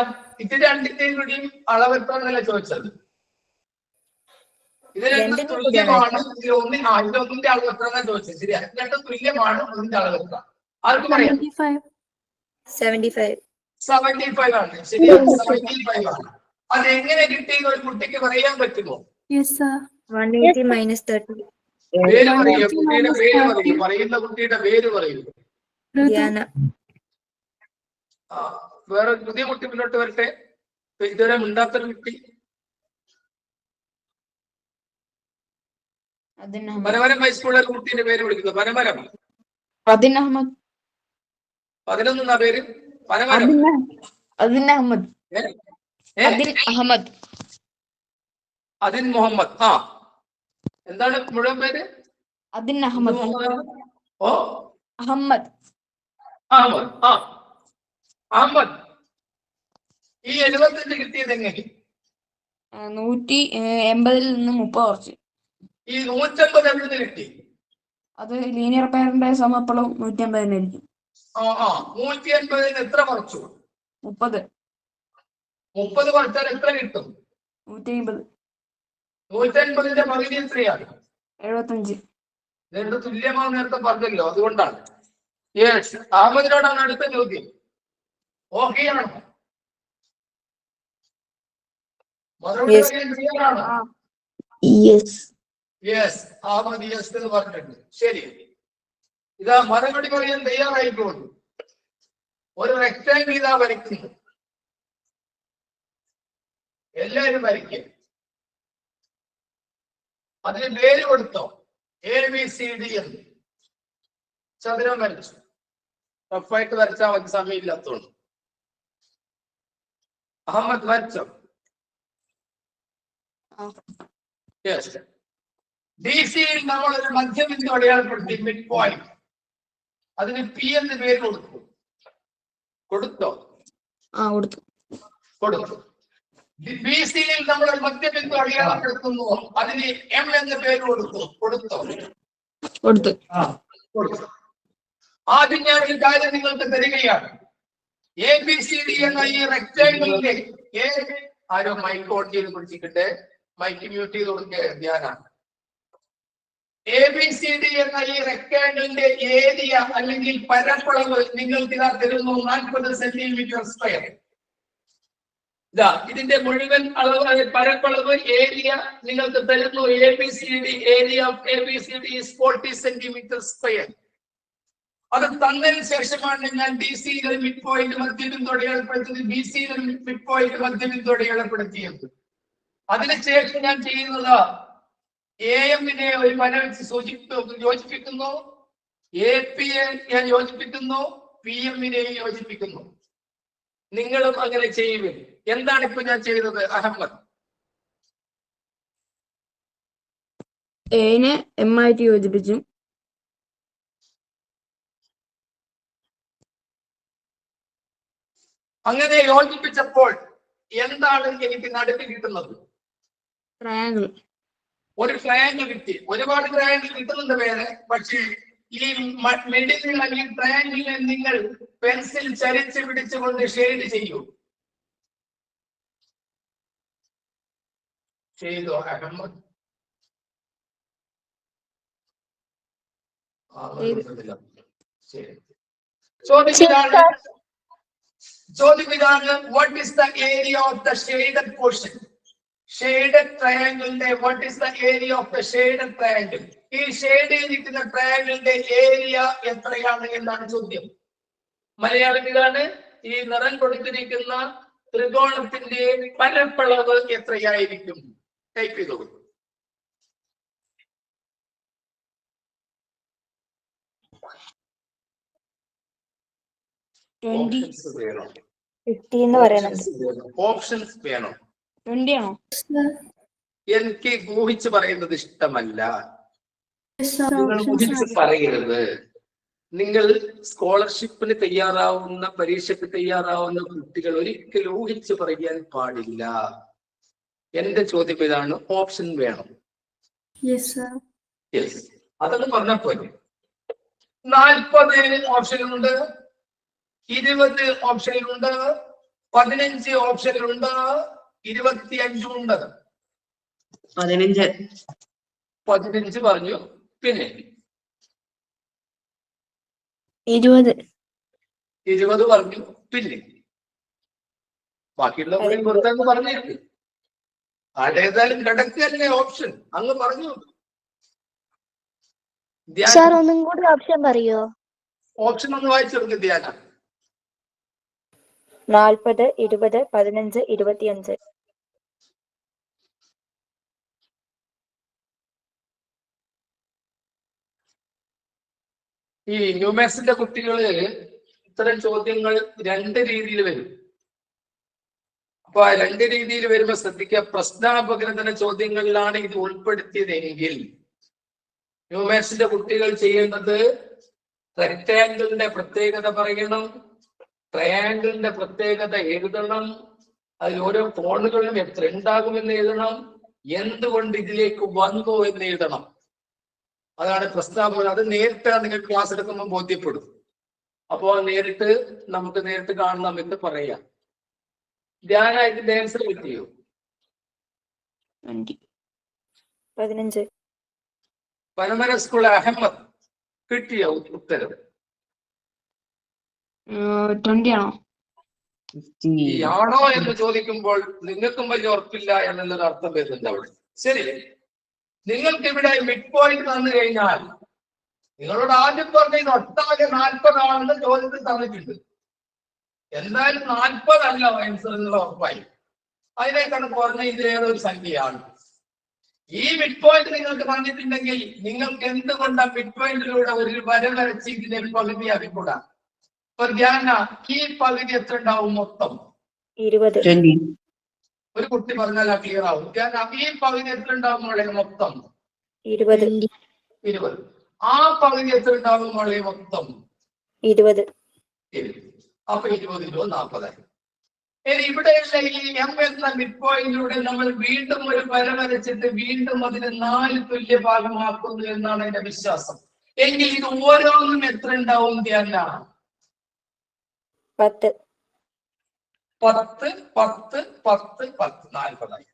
ഇത് രണ്ടിന്റെയും കൂടിയും അളവ് എത്രയാണെന്നല്ല ചോദിച്ചത്. ഇത് രണ്ടും തുല്യമാണ്. ഒന്നിന്റെ അളവ് എത്രയാണെന്നാ ചോദിച്ചത്. ശരിയാ, രണ്ടും തുല്യമാണ്. ഒന്നിന്റെ അളവ് എത്ര ആർക്കും പറയാം? 75 ആണ്. ശരിയാ, 75 ആണ്. അത് എങ്ങനെ കിട്ടിയെന്ന് ഒരു കുട്ടിക്ക് പറയാൻ പറ്റുമോ? 180 - 30. പേര് പറയൂ, കുട്ടിയുടെ പേര് പറയൂ, പറയുന്ന കുട്ടിയുടെ പേര് പറയൂ. വേറെ പുതിയ കുട്ടി മുന്നോട്ട് വരട്ടെ. ഇതുവരെ മിണ്ടാത്തൊരു കുട്ടി. പനമരം ഹൈസ്കൂളിലെ കുട്ടീന്റെ പേര് വിളിക്കുന്നു. പനമരം 11 അഹമ്മദ്. 11 പേര്. പനമരം അതിൻ അഹമ്മദ്. അതിൻ മുഹമ്മദ്. ആ, എന്താണ് മുഴുവൻ പേര്? അതിൻ അഹമ്മദ്. ഓ, അഹമ്മദ്. അഹമ്മദ്. ആ, അഹമ്മദ്. ഈ 75 കിട്ടിയത് എങ്ങനെ? 180-ൽ നിന്ന് 30 കുറച്ച്. ഈ 150 എവിടെ കിട്ടി? അത് ലീനിയർ പെയറിന്റെ സമപ്പളവും 150 ആയിരിക്കും. 180 എത്ര കുറച്ചു? 30. 30 കുറച്ചാൽ എത്ര കിട്ടും? 150. 150ന്റെ പകുതി എത്രയാണ്? 75. രണ്ട് തുല്യമാണെന്ന് നേരത്തെ പറഞ്ഞല്ലോ, അതുകൊണ്ടാണ്. യെസ്, അഹമ്മദിനോടാണ് അടുത്ത ചോദ്യം. ഓക്കെ ആണോ? മറുപടി പറയാൻ ക്ലിയറാണോ? യെസ്, അഹമ്മദ് യെസ് എന്ന് പറഞ്ഞിട്ടുണ്ട്. ശരി, ഇതാ മറുപടി പറയാൻ തയ്യാറായിക്കോളൂ. ഒരു റെക്ടാങ്കിൾ ഇതാ വരയ്ക്കുന്നു. എല്ലാവരും വരയ്ക്കും. അതിന് പേര് കൊടുത്തോ? ABCD എന്ന്. ചതുരം വരച്ചു. റഫായിട്ട് വരച്ചാൽ മതി, സമയമില്ലാത്തോണ്ട്. അഹമ്മദ് വരച്ചോ? യെസ്. DCയിൽ നമ്മൾ ഒരു മധ്യബിന്ദു അടയാളപ്പെടുത്തി, മിഡ് പോയിന്റ്. അതിന് P എന്ന് പേര് കൊടുത്തു. കൊടുത്തോ? കൊടുത്തു. BCയിൽ നമ്മൾ ഒരു മധ്യബിന്ദു അടയാളപ്പെടുത്തുന്നു. അതിന് M എന്ന് പേര് കൊടുത്തു. കൊടുത്തോ? കൊടുത്തു. ആദ്യം ഞാൻ ഒരു കാര്യം നിങ്ങൾക്ക് തരികയാണ്. ABCD എന്ന ഈ റെക്ടാങ്കിളിന്റെ ആരോ മൈക്ക് ഓൺ ചെയ്ത് പിടിച്ചിട്ട് മൈക്ക് മ്യൂട്ട് ചെയ്ത് കൊടുക്കുക. ധ്യാനാണ്. ABCD എന്ന ഈ റെക്ടാങ്കിളിന്റെ ഏരിയ അല്ലെങ്കിൽ പരപ്പളവ് നിങ്ങൾക്ക് ഇതാ തരുന്നു 40 cm². ഇതാ ഇതിന്റെ മുഴുവൻ അളവ്, പരപ്പളവ്, ഏരിയ നിങ്ങൾക്ക് തരുന്നു. ABCD area of ABCD is 40 cm². അത് തന്നതിന് ശേഷമാണ് ഞാൻ DCയിലെ മിഡ് പോയിന്റ് മധ്യബിന്ദു അടയാളപ്പെടുത്തിയത്, BCയിലെ മിഡ് പോയിന്റ് മധ്യബിന്ദു അടയാളപ്പെടുത്തിയത്. അതിനുശേഷം ഞാൻ ചെയ്യുന്നത് AM-നെ ഒരു വര വെച്ച് യോജിപ്പിക്കുന്നു, AP-യെ ഞാൻ യോജിപ്പിക്കുന്നു, PM-നെ യോജിപ്പിക്കുന്നു. നിങ്ങളും അങ്ങനെ ചെയ്യുവിൻ. എന്താണ് ഇപ്പൊ ഞാൻ ചെയ്തത് അഹമ്മദ്? A-നെ M ആയിട്ട് യോജിപ്പിച്ചു. അങ്ങനെ യോജിപ്പിച്ചപ്പോൾ എന്താണ് എനിക്ക് നടുക്ക് കിട്ടുന്നത്? ട്രയാങ്കിൾ. ഒരു ട്രയാങ്കിൾ കിട്ടി. ഒരുപാട് ട്രയാങ്കിൾ കിട്ടുന്നുണ്ട് വേറെ. പക്ഷേ ഈ മിഡിലുള്ള ഈ ട്രയാങ്കിളിനെ നിങ്ങൾ പെൻസിൽ ചരിച്ച് പിടിച്ചുകൊണ്ട് ഷെയ്ഡ് ചെയ്യൂ. ചെയ്തോ അഹമ്മദ്? ശരി, ചോദ്യം ഇതാണ്. ചോദ്യം ഇതാണ്, what is the area of the shaded portion? Shaded ട്രയാങ്കിളിന്റെ what is the area of the shaded triangle? ഈ ഷെയ്ഡ് ചെയ്തിരിക്കുന്ന ട്രയാങ്കിളിന്റെ ഏരിയ എത്രയാണ് എന്നാണ് ചോദ്യം. മലയാളം ഇതാണ്, ഈ നിറം കൊടുത്തിരിക്കുന്ന ത്രികോണത്തിന്റെ പരപ്പളവ് എത്രയായിരിക്കും? ടൈപ്പ് ചെയ്തോളൂ. ഓപ്ഷൻസ് വേണം. 50 എന്ന് പറയുന്നുണ്ട്. ഓപ്ഷൻസ് വേണം. 20 ആണോ? എനിക്ക് ഊഹിച്ച് പറയുന്നത് ഇഷ്ടമല്ല. Yes, sir. നിങ്ങൾ Options ഊഹിച്ച് ആണ്. പറയരുത്. നിങ്ങൾ സ്കോളർഷിപ്പിന് തയ്യാറാവുന്ന, പരീക്ഷയ്ക്ക് തയ്യാറാവുന്ന കുട്ടികൾ ഒരിക്കലും ഊഹിച്ച് പറയാൻ പാടില്ല. എന്റെ ചോദ്യം ഇതാണ്, ഓപ്ഷൻ വേണം. Yes, sir. യെസ്, അതൊന്ന് പറഞ്ഞപ്പോ 40 ഓപ്ഷനുണ്ട്, 20 ഓപ്ഷനുണ്ട്, 15 ഓപ്ഷനുണ്ട്, 25 ഉണ്ട്. 15 പറഞ്ഞു. പിന്നെ 20 പറഞ്ഞു. പിന്നെ ബാക്കിയുള്ളവരെ പുറത്തേക്ക് പറഞ്ഞിരിക്കും. അതേതായാലും കിടക്കല്ലേ ഓപ്ഷൻ, അങ്ങ് പറഞ്ഞു. സാർ ഒന്നും കൂടി ഓപ്ഷൻ പറയോ? ഓപ്ഷൻ ഒന്ന് വായിച്ചെടുക്കും ധ്യാന. 40, 20, 15, 25. ഈ ന്യൂമാത്സിന്റെ കുട്ടികള് ഇത്തരം ചോദ്യങ്ങൾ 2 രീതിയിൽ വരും. അപ്പൊ ആ 2 രീതിയിൽ വരുമ്പോ ശ്രദ്ധിക്കുക, പ്രശ്നാപഗ്രഥന ചോദ്യങ്ങളിലാണ് ഇത് ഉൾപ്പെടുത്തിയതെങ്കിൽ ന്യൂമാത്സിന്റെ കുട്ടികൾ ചെയ്യേണ്ടത് റെക്ടാങ്കിളിന്റെ പ്രത്യേകത പറയണം, ട്രയാങ്കിളിന്റെ പ്രത്യേകത എഴുതണം, അതിൽ ഓരോ കോണുകളിലും എത്ര ഉണ്ടാകുമെന്ന് എഴുതണം, എന്തുകൊണ്ട് ഇതിലേക്ക് വന്നു എന്ന് എഴുതണം. അതാണ് പ്രസ്താവന. അത് നേരിട്ട് നിങ്ങൾക്ക് ക്ലാസ് എടുക്കുമ്പോൾ ബോധ്യപ്പെടും. അപ്പോൾ നേരിട്ട് നമുക്ക് നേരിട്ട് കാണണം എന്ന് പറയാം. ധ്യാന ഇതിന്റെ ആൻസർ കിട്ടിയോ? 15. പനമര സ്കൂൾ അഹമ്മദ് കിട്ടിയോ ഉത്തരം? 20 ആണോ? ആണോ എന്ന് ചോദിക്കുമ്പോൾ നിങ്ങൾക്കും വലിയ ഉറപ്പില്ല എന്നുള്ളൊരു അർത്ഥം വരുന്നുണ്ട് അവിടെ. ശരി, നിങ്ങൾക്ക് ഇവിടെ മിഡ് പോയിന്റ് തന്നു കഴിഞ്ഞാൽ നിങ്ങളോട് ആദ്യം പറഞ്ഞത് ഒട്ടാകെ 40 ആണെന്ന് ചോദ്യത്തിൽ തന്നിട്ടുണ്ട്. എന്തായാലും 40 അല്ല ആൻസർ എന്നുള്ള ഉറപ്പായി. അതിനേക്കാണ് കുറഞ്ഞ ഇതിലേതൊരു സംഖ്യയാണ്. ഈ മിഡ് പോയിന്റ് നിങ്ങൾക്ക് തന്നിട്ടുണ്ടെങ്കിൽ നിങ്ങൾക്ക് എന്തുകൊണ്ടാണ് മിഡ് പോയിന്റിലൂടെ ഒരു വര വരച്ച് ഇതിനെ പകുതി ആക്കിക്കൂടാ? ഇപ്പൊ ധ്യാന, ഈ പകുതി എത്ര ഉണ്ടാവും മൊത്തം? 20. ഒരു കുട്ടി പറഞ്ഞാൽ ക്ലിയർ ആവും. ധ്യാന, ഈ പകുതി എത്ര ഉണ്ടാവും മോളെ മൊത്തം? 20. 20. ആ പകുതി എത്ര ഉണ്ടാവും മോളെ മൊത്തം? 20. അപ്പൊ 20 × 40. ഇനി ഇവിടെയുള്ള ഈ എം എന്ന മിഡ് പോയിന്റിലൂടെ നമ്മൾ വീണ്ടും ഒരു വര വരച്ചിട്ട് വീണ്ടും അതിനെ 4 തുല്യ ഭാഗമാക്കുന്നു എന്നാണ് എന്റെ വിശ്വാസം. എങ്കിൽ ഇത് ഓരോന്നും എത്ര ഉണ്ടാവും ധ്യാന? 10. 10, 10, 10, 10, 40.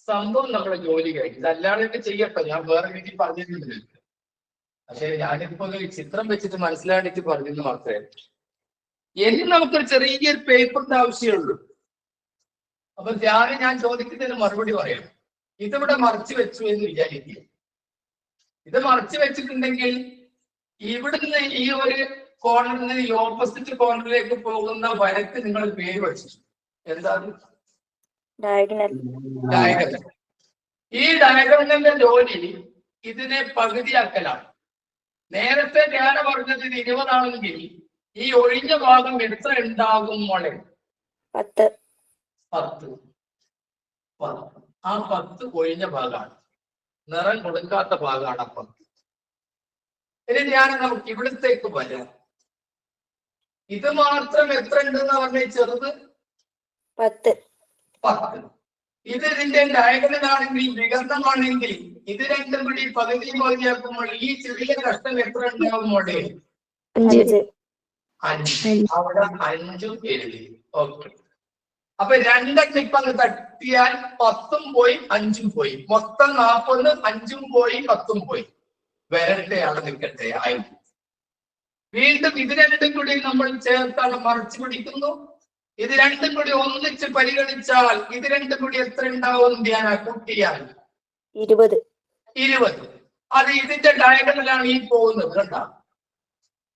സംഭവം നമ്മുടെ ജോലി കഴിഞ്ഞു. ഇതല്ലാതെ ചെയ്യട്ടെ, ഞാൻ വേറെ രീതിയിൽ പറഞ്ഞിട്ടുണ്ട്. പക്ഷെ ഞാനിപ്പോ ചിത്രം വെച്ചിട്ട് മനസ്സിലാക്കിയിട്ട് പറഞ്ഞെന്ന് മാത്രമേ. ഇനി നമുക്കൊരു ചെറിയൊരു പേപ്പറിന്റെ ആവശ്യമുള്ളൂ. അപ്പൊ ഞാൻ ചോദിക്കുന്നതിന് മറുപടി പറയാം. ഇതിവിടെ മറച്ചു വെച്ചു എന്ന് വിചാരിക്കുക. ഇത് മറച്ചു വെച്ചിട്ടുണ്ടെങ്കിൽ ഇവിടുന്ന് ഈ ഒരു കോർണറിൽ നിന്ന് ഈ ഓപ്പോസിറ്റ് കോർണറിലേക്ക് പോകുന്ന വരക്ക് നിങ്ങൾ പേര് വെച്ചു. എന്താണ്? ഡയഗണൽ. ഡയഗണൽ. ഈ ഡയഗണലിന്റെ ജോലി ഇതിനെ പകുതിയാക്കലാണ്. നേരത്തെ ധ്യാന പറഞ്ഞത് 20 ആണെങ്കിൽ ഈ ഒഴിഞ്ഞ ഭാഗം എത്ര ഉണ്ടാകും മോളെ? 10. 10. ആ 10 ഒഴിഞ്ഞ ഭാഗമാണ്, നിറം കൊടുക്കാത്ത ഭാഗമാണ്. 10. ഇനി ധ്യാനം നമുക്ക് ഇവിടത്തേക്ക് വരാം. ഇത് മാത്രം എത്ര ഉണ്ടെന്ന് പറഞ്ഞ ചെറുത് 10. 10. ഇത് ഇതിന്റെ ഡയഗണലാണെങ്കിൽ വികർണമാണെങ്കിൽ ഇത് രണ്ടും കൂടി പകുതി പകുതിയാക്കുമ്പോൾ ഈ ചെറിയ കഷ്ടം എത്ര ഉണ്ടാവും മോളെ? 5. 5. അവിടെ 5 എഴുതി. ഓക്കെ. അപ്പൊ 2 ഇപ്പൊ അങ്ങ് തട്ടിയാൽ 10 പോയി 5 പോയി, മൊത്തം 40. 5 പോയി 10 പോയി. വരട്ടെ, അവിടെ നിൽക്കട്ടെ. 5. വീണ്ടും ഇത് രണ്ടും കൂടി നമ്മൾ ചേർത്താണ് മറിച്ച് പിടിക്കുന്നു. ഇത് രണ്ടും കൂടി ഒന്നിച്ച് പരിഗണിച്ചാൽ ഇത് രണ്ടും കൂടി എത്ര ഉണ്ടാവും ധ്യാന കൂട്ടിയാൽ 20. അത് ഇതിന്റെ ഡയഗണലാണ് ഈ പോകുന്നത്. കണ്ട,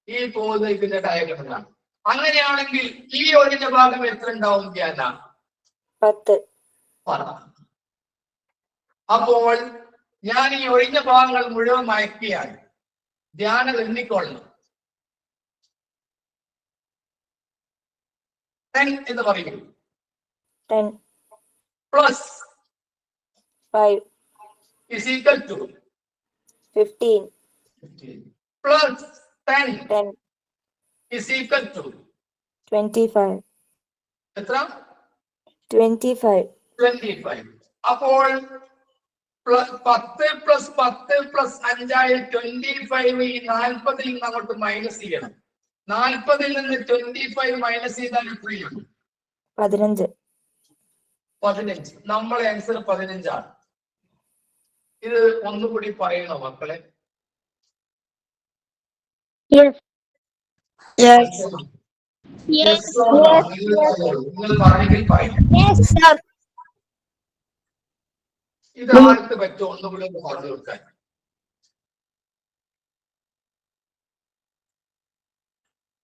ഈ പോകുന്നത് ഇതിന്റെ ഡയഗണലാണ്. അങ്ങനെയാണെങ്കിൽ ഈ ഒഴിഞ്ഞ ഭാഗം എത്ര ഉണ്ടാവും ധ്യാന? 10. അപ്പോൾ ഞാൻ ഈ ഒഴിഞ്ഞ ഭാഗങ്ങൾ മുഴുവൻ മയക്കിയാണ് ധ്യാനം എണ്ണിക്കൊള്ളണം. 10 എന്ന് പറയും. 10 plus 5 is equal to 15 plus 10 is equal to 25 എത്ര? 25. അപ്പോൾ 10 പ്ലസ് 10 പ്ലസ് 5 ആയ 25 ഈ 40 നിന്ന് അങ്ങോട്ട് മൈനസ് ചെയ്യണം. 40 നിന്ന് 25 മൈനസ് ചെയ്താൽ എത്രയും 15. നമ്മളെ ആൻസർ 15 ആണ്. ഇത് ഒന്നുകൂടി പറയണോ മക്കളെ? നിങ്ങൾ പറഞ്ഞെങ്കിൽ പറയും. ഇത് ആർക്ക് പറ്റുമോ ഒന്നുകൂടി ഒന്ന് പറഞ്ഞു കൊടുക്കാൻ?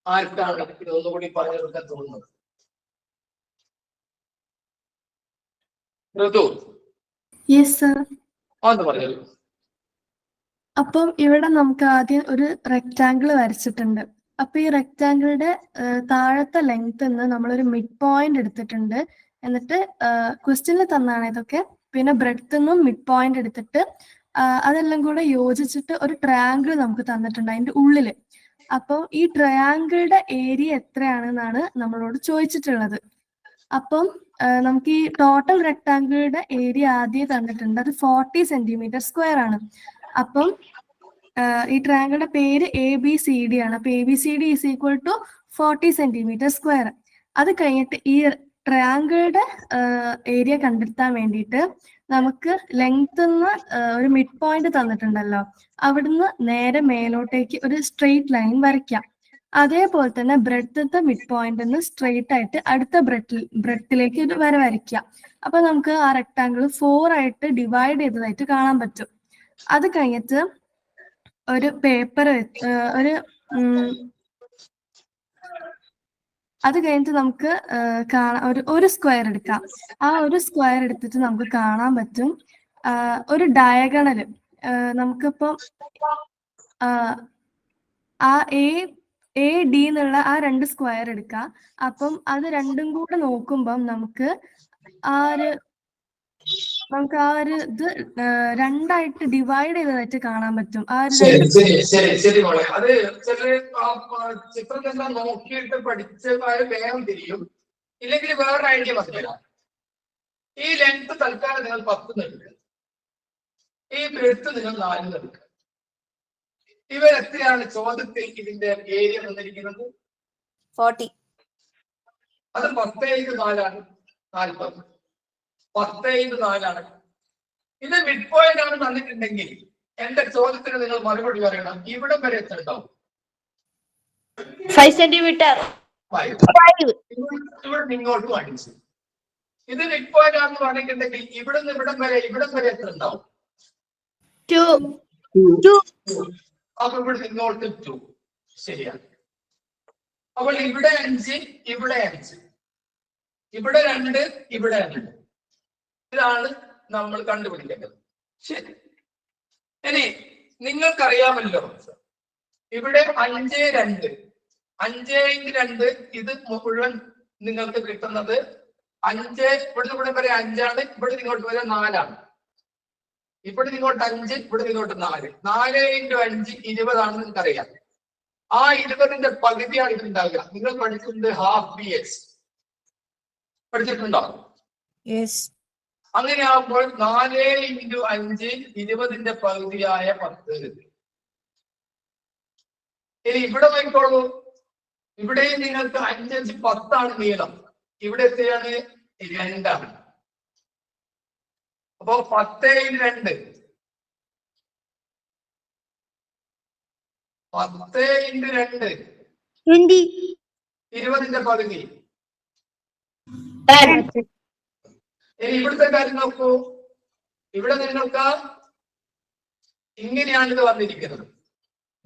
ആർക്കാണ് ഇത് ഒന്നുകൂടി പറഞ്ഞു കൊടുക്കാൻ തോന്നുന്നത്? ഋതു യെസ് സർ. ഒന്ന് പറഞ്ഞു. അപ്പം ഇവിടെ നമുക്ക് ആദ്യം ഒരു റെക്റ്റാങ്കിൾ വരച്ചിട്ടുണ്ട്. അപ്പൊ ഈ റെക്റ്റാങ്കിളുടെ താഴത്തെ ലെങ്ത് നിന്ന് നമ്മളൊരു മിഡ് പോയിന്റ് എടുത്തിട്ടുണ്ട്. എന്നിട്ട് ക്വസ്റ്റ്യനിൽ തന്നാണ് ഇതൊക്കെ. പിന്നെ ബ്രെഡ്ത്ത് നിന്നും മിഡ് പോയിന്റ് എടുത്തിട്ട് അതെല്ലാം കൂടെ യോജിച്ചിട്ട് ഒരു ട്രയാങ്കിൾ നമുക്ക് തന്നിട്ടുണ്ട് അതിന്റെ ഉള്ളില്. അപ്പം ഈ ട്രയാങ്കിളുടെ ഏരിയ എത്രയാണെന്നാണ് നമ്മളോട് ചോദിച്ചിട്ടുള്ളത്. അപ്പം നമുക്ക് ഈ ടോട്ടൽ റെക്ടാങ്കിളുടെ ഏരിയ ആദ്യം തന്നിട്ടുണ്ട്. അത് 40 cm² ആണ്. അപ്പം ഈ ട്രയാങ്കിളുടെ പേര് ABCD ആണ്. അപ്പൊ ABCD is equal to 40 cm². അത് കഴിഞ്ഞിട്ട് ഈ ട്രയാങ്കിളുടെ ഏരിയ കണ്ടെത്താൻ വേണ്ടിയിട്ട് നമുക്ക് ലെങ്ത് ഒരു മിഡ് പോയിന്റ് തന്നിട്ടുണ്ടല്ലോ, അവിടുന്ന് നേരെ മേലോട്ടേക്ക് ഒരു സ്ട്രെയിറ്റ് ലൈൻ വരയ്ക്കാം. അതേപോലെ തന്നെ ബ്രെഡ്ത്തെ മിഡ് പോയിന്റ് സ്ട്രെയിറ്റ് ആയിട്ട് അടുത്ത ബ്രെഡ്ത്തിലേക്ക് ഒരു വര വരയ്ക്കാം. അപ്പൊ നമുക്ക് ആ റെക്ടാങ്കിൾ 4 ആയിട്ട് ഡിവൈഡ് ചെയ്തതായിട്ട് കാണാൻ പറ്റും. അത് കഴിഞ്ഞിട്ട് ഒരു പേപ്പർ അത് കഴിഞ്ഞിട്ട് നമുക്ക് ഒരു സ്ക്വയർ എടുക്കാം. ആ ഒരു സ്ക്വയർ എടുത്തിട്ട് നമുക്ക് കാണാൻ പറ്റും ഒരു ഡയഗണല്. നമുക്കിപ്പം ആ AD എന്നുള്ള ആ 2 സ്ക്വയർ എടുക്കാം. അപ്പം അത് രണ്ടും കൂടെ നോക്കുമ്പം നമുക്ക് ആ ഒരു ഇത് 2ആയിട്ട് ഡിവൈഡ് ചെയ്തതായിട്ട് കാണാൻ പറ്റും. ശരി മോളെ. അത് ചില ചിത്രത്തെല്ലാം നോക്കിയിട്ട് പഠിച്ചവര് വേഗം തിരിയും. ഇല്ലെങ്കിൽ വേറൊരു ഐഡിയ പറഞ്ഞുതരാം. ഈ ലെങ്ത് തൽക്കാലം നിങ്ങൾ 10 എടുക്കുക, ഈ ബ്രെഡ്ത്ത് നിങ്ങൾ 4 എടുക്കുക. ഇവരെത്രയാണ് ചോദ്യത്തിൽ ഇതിന്റെ ഏരിയ തന്നിരിക്കുന്നത്? 40. അത് 10×4 ആണ് 40. 10×4 ആണ്. ഇത് മിഡ് പോയിന്റ് ആണ് തന്നിട്ടുണ്ടെങ്കിൽ എന്റെ ചോദ്യത്തിന് നിങ്ങൾ മറുപടി പറയണം. ഇവിടം വരെ എത്ര ഉണ്ടാവും? 5 cm. ഇവിടെ ഇങ്ങോട്ട് കാണിച്ചു. ഇത് മിഡ് പോയിന്റ് ആണെന്ന് പറഞ്ഞിട്ടുണ്ടെങ്കിൽ ഇവിടുന്ന് ഇവിടം വരെ എത്ര ഉണ്ടാവും? 2. അപ്പൊ ഇവിടെ ഇങ്ങോട്ട് 2. ശരിയാണ്. അപ്പോൾ ഇവിടെ 5, ഇവിടെ 5, ഇവിടെ 2, ഇവിടെ 2. ഇതാണ് നമ്മൾ കണ്ടുപിടിക്കേണ്ടത്. ശരി. ഇനി നിങ്ങൾക്കറിയാമല്ലോ ഇവിടെ 5×2 ഇത് മുഴുവൻ നിങ്ങൾക്ക് കിട്ടുന്നത് 5. ഇവിടെ വരെ 5 ആണ്. ഇവിടെ ഇങ്ങോട്ട് വരെ 4 ആണ്. ഇവിടെ ഇങ്ങോട്ട് 5, ഇവിടെ ഇങ്ങോട്ട് 4. 4×5 20 ആണെന്ന് നിങ്ങൾക്കറിയാം. ആ 20ന്റെ പകുതിയാണ് ഇത് ഉണ്ടാവുക. നിങ്ങൾ പഠിക്കുന്നത് ½ BH പഠിച്ചിട്ടുണ്ടോ? അങ്ങനെ ആകുമ്പോൾ 4×5 20ന്റെ പകുതിയായ 10. ഇനി ഇവിടെ നോക്കിക്കോളൂ. ഇവിടെ നിങ്ങൾക്ക് 5×5 10 ആണ് നീളം. ഇവിടെ എത്രയാണ്? 2 ആണ്. അപ്പോ 10×2 10 × 2 20. 20ന്റെ പകുതി. ഇനി ഇവിടുത്തെ കാര്യം നോക്കൂ. ഇവിടെ നിങ്ങൾക്ക് ഇങ്ങനെയാണ് ഇത് വന്നിരിക്കുന്നത്.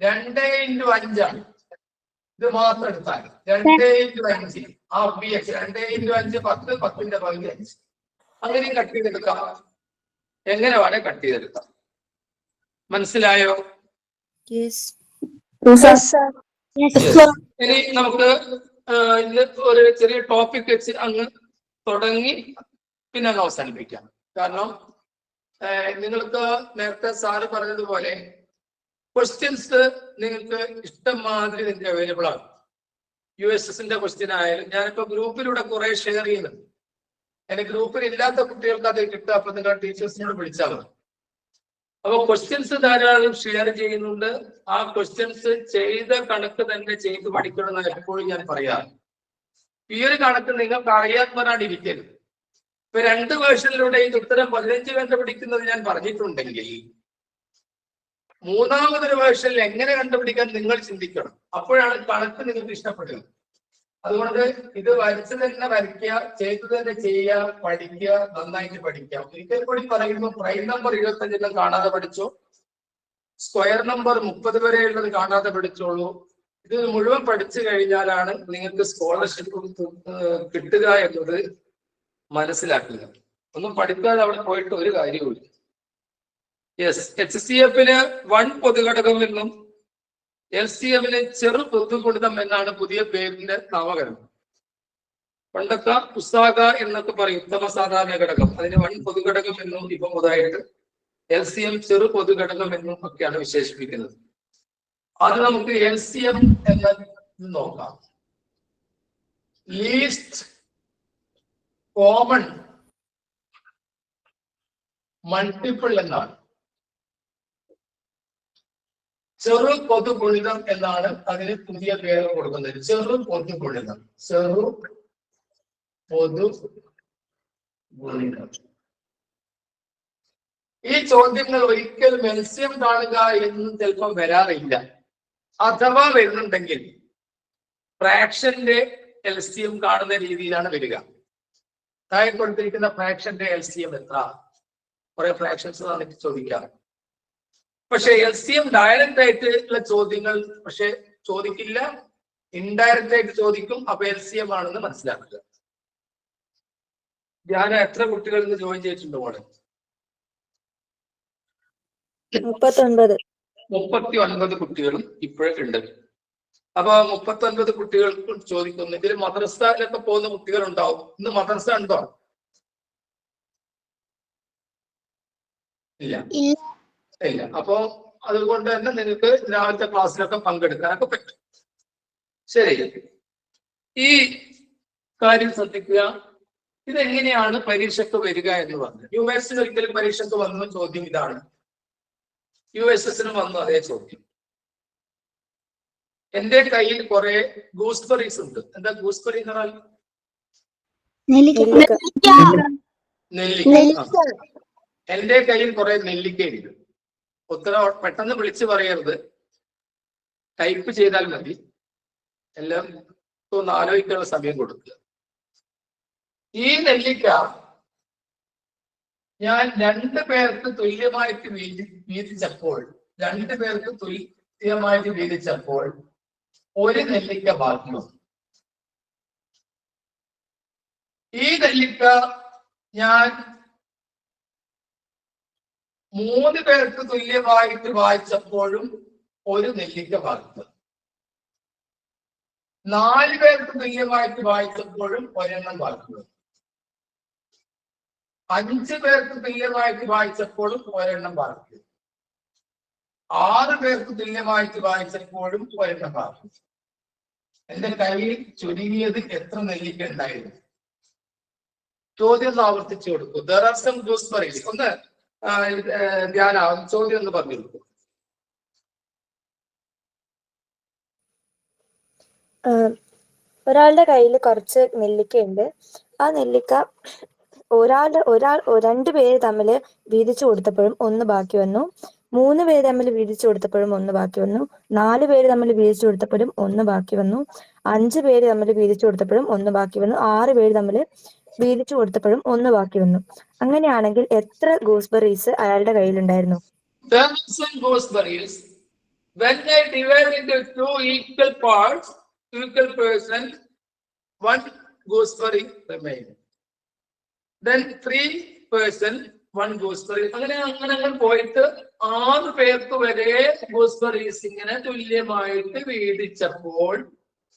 2 × 5 ആണ്. ഇത് മാത്രം എടുത്താൽ 2 × 5 ആ BH 2 × 5 10, 10ന്റെ പകുതി 5. അങ്ങനെയും കട്ട് ചെയ്തെടുക്കാം. എങ്ങനെ വേണേ കട്ട് ചെയ്തെടുക്കാം. മനസ്സിലായോ? ഇനി നമുക്ക് ഇന്ന് ഒരു ചെറിയ ടോപ്പിക് വെച്ച് അങ്ങ് തുടങ്ങി പിന്നെ അങ്ങ് അവസാനിപ്പിക്കാം. കാരണം നിങ്ങൾക്ക് നേരത്തെ സാറ് പറഞ്ഞതുപോലെ ക്വസ്റ്റ്യൻസ് നിങ്ങൾക്ക് ഇഷ്ടംമാതിരി നിങ്ങൾക്ക് അവൈലബിൾ ആണ്. USSന്റെ ക്വസ്റ്റ്യൻ ആയാലും ഞാനിപ്പോ ഗ്രൂപ്പിലൂടെ കുറെ ഷെയർ ചെയ്യുന്നുണ്ട്. എന്റെ ഗ്രൂപ്പിൽ ഇല്ലാത്ത കുട്ടികൾക്ക് അത് കിട്ടുക. അപ്പൊ നിങ്ങൾ ടീച്ചേഴ്സിനോട് വിളിച്ചാൽ മതി. അപ്പൊ ക്വസ്റ്റ്യൻസ് ധാരാളം ഷെയർ ചെയ്യുന്നുണ്ട്. ആ ക്വസ്റ്റ്യൻസ് ചെയ്ത കണക്ക് തന്നെ ചെയ്ത് പഠിക്കണമെന്ന് എപ്പോഴും ഞാൻ പറയാറ്. ഈ ഒരു കണക്ക് നിങ്ങൾക്ക് അറിയാത്തവരാണ് ഇരിക്കരുത്. ഇപ്പൊ 2 വേർഷനിലൂടെ ഇത് ഉത്തരം 15 കണ്ടുപിടിക്കുന്നത് ഞാൻ പറഞ്ഞിട്ടുണ്ടെങ്കിൽ 3ാമതൊരു വേർഷനിൽ എങ്ങനെ കണ്ടുപിടിക്കാൻ നിങ്ങൾ ചിന്തിക്കണം. അപ്പോഴാണ് കണക്ക് നിങ്ങൾക്ക് ഇഷ്ടപ്പെടുക. അതുകൊണ്ട് ഇത് വരച്ച് തന്നെ വരയ്ക്കുക, ചെയ്തു തന്നെ ചെയ്യുക, പഠിക്കുക, നന്നായിട്ട് പഠിക്കുക. ഒരിക്കൽ കൂടി പറയുന്നു, പ്രൈം നമ്പർ 25 കാണാതെ പഠിച്ചോ, സ്ക്വയർ നമ്പർ 30 വരെയുള്ളത് കാണാതെ പഠിച്ചോളൂ. ഇത് മുഴുവൻ പഠിച്ചു കഴിഞ്ഞാലാണ് നിങ്ങൾക്ക് സ്കോളർഷിപ്പ് കിട്ടുക എന്നത് മനസ്സിലാക്കുക. ഒന്നും പഠിക്കാതെ അവിടെ പോയിട്ട് ഒരു കാര്യവുമില്ല. HCFന് 1 പൊതുഘടകം എന്നും LCMന് ചെറു പൊതുഗുണിതം എന്നാണ് പുതിയ പേരിന്റെ നാമകരണം. പണ്ടൊക്കെ ഉസാഗ എന്നൊക്കെ പറയും, ഉത്തമ സാധാരണ ഘടകം. അതിന് 1 പൊതുഘടകം എന്നും ഇപ്പൊ മുതായിട്ട് LCM ചെറു പൊതുഘടകം എന്നും ഒക്കെയാണ് വിശേഷിപ്പിക്കുന്നത്. അത് നമുക്ക് LCM എന്ന് നോക്കാം. ലീസ്റ്റ് കോമൺ മൾട്ടിപ്പിൾ എന്നാണ്. ചെറു പൊതുഗുണിതം എന്നാണ് അതിന് പുതിയ പേര് കൊടുക്കുന്നത്. ചെറു പൊതുഗുണിതം. ചെറു പൊതുഗുണിതം. ഈ ചോദ്യങ്ങൾ ഒരിക്കലും LCM കാണുക എന്ന് ചിലപ്പം വരാറില്ല. അഥവാ വരുന്നുണ്ടെങ്കിൽ ഫ്രാക്ഷന്റെ LCM കാണുന്ന രീതിയിലാണ് വരിക. താഴെ കൊടുത്തിരിക്കുന്ന ഫ്രാക്ഷന്റെ LCM എത്ര? കുറെ ഫ്രാക്ഷൻസ് നമുക്ക് ചോദിക്കാം. പക്ഷെ LCM ഡയറക്റ്റ് ആയിട്ടുള്ള ചോദ്യങ്ങൾ പക്ഷെ ചോദിക്കില്ല, ഇൻഡയറക്റ്റ് ആയിട്ട് ചോദിക്കും. അപ്പൊ LCM ആണെന്ന് മനസ്സിലാക്കുക. ഞാൻ എത്ര കുട്ടികൾ ഇന്ന് ജോയിൻ ചെയ്തിട്ടുണ്ട് മോളെ? 39 കുട്ടികളും ഇപ്പോഴുണ്ട്. അപ്പൊ 39 കുട്ടികൾക്ക് ചോദിക്കുന്നു. ഇതിൽ മദ്രസയിലൊക്കെ പോകുന്ന കുട്ടികൾ ഉണ്ടാവും. ഇന്ന് മദ്രസ ഉണ്ടോ? ഇല്ല. ഇല്ല. അപ്പോ അതുകൊണ്ട് തന്നെ നിങ്ങൾക്ക് രാവിലത്തെ ക്ലാസ്സിലൊക്കെ പങ്കെടുക്കാനൊക്കെ പറ്റും. ശരി, ഈ കാര്യം ശ്രദ്ധിക്കുക. ഇതെങ്ങനെയാണ് പരീക്ഷയ്ക്ക് വരിക എന്ന് പറഞ്ഞു. ന്യൂമാത്സിന് ഒരിക്കലും പരീക്ഷയ്ക്ക് വന്ന ചോദ്യം ഇതാണ്. USSന് വന്നു അതേ ചോദ്യം. എന്റെ കയ്യിൽ കുറെ ഗൂസ്ബെറീസ് ഉണ്ട്. എന്താ ഗൂസ്ബെറി എന്ന് പറഞ്ഞാൽ? നെല്ലിക്ക. എന്റെ കയ്യിൽ കുറെ നെല്ലിക്കയുണ്ട്. ഉത്തരം പെട്ടെന്ന് വിളിച്ചു പറയരുത്, ടൈപ്പ് ചെയ്താൽ മതി. എല്ലാം ഒന്ന് ആലോചിക്കാനുള്ള സമയം കൊടുക്കുക. ഈ നെല്ലിക്ക ഞാൻ 2 പേർക്ക് തുല്യമായിട്ട് വീതിച്ചപ്പോൾ 2 പേർക്ക് തുല്യമായിട്ട് വീതിച്ചപ്പോൾ ഒരു നെല്ലിക്ക ബാക്കി വന്നു. ഈ നെല്ലിക്ക ഞാൻ 3 പേർക്ക് തുല്യമായിട്ട് വായിച്ചപ്പോഴും ഒരു നെല്ലിക്ക ബാക്കി വന്നു. 4 പേർക്ക് തുല്യമായിട്ട് വായിച്ചപ്പോഴും ഒരെണ്ണം ബാക്കി വന്നു. 5 പേർക്ക് തുല്യമായിട്ട് വായിച്ചപ്പോഴും ഒരെണ്ണം ബാക്കി വന്നു. 6 പേർക്ക് തുല്യമായിട്ട് വായിച്ചപ്പോഴും ഒരെണ്ണം ബാക്കി വന്നു. എന്റെ കയ്യിൽ ചുരുങ്ങിയത് എത്ര നെല്ലിക്ക ഉണ്ടായിരുന്നു? ചോദ്യം ഒന്ന് ആവർത്തിച്ചു കൊടുക്കൂ. There are some gooseberries. ഒന്ന് ധ്യാന ചോദ്യം ഒന്ന് പറഞ്ഞു കൊടുക്കൂ. ഒരാളുടെ കയ്യിൽ കുറച്ച് നെല്ലിക്കയുണ്ട്. ആ നെല്ലിക്ക 2 പേര് തമ്മിൽ വീതിച്ചു കൊടുത്തപ്പോഴും 1 ബാക്കി വന്നു. 3 പേര് തമ്മിൽ വീതിച്ചു കൊടുത്തപ്പോഴും 1 ബാക്കി വന്നു. 4 പേര് തമ്മിൽ വീതിച്ചു കൊടുത്തപ്പോഴും 1 ബാക്കി വന്നു. 5 പേര് തമ്മിൽ വീതിച്ചു കൊടുത്തപ്പോഴും 1 ബാക്കി വന്നു. 6 പേര് തമ്മിൽ വീതിച്ചു കൊടുത്തപ്പോഴും 1 ബാക്കി വന്നു. അങ്ങനെയാണെങ്കിൽ എത്ര ഗൂസ്ബെറീസ് അയാളുടെ കയ്യിലുണ്ടായിരുന്നു? gooseberries. When I divide into 2 equal parts, equal persons, 1 gooseberry remains. Then 3 persons, 1 gooseberry. അങ്ങനെ പോയിട്ട് 6 പേർക്ക് വരെ ഗൂസ്ബെറീസ് ഇങ്ങനെ തുല്യമായിട്ട് വീതിച്ചപ്പോൾ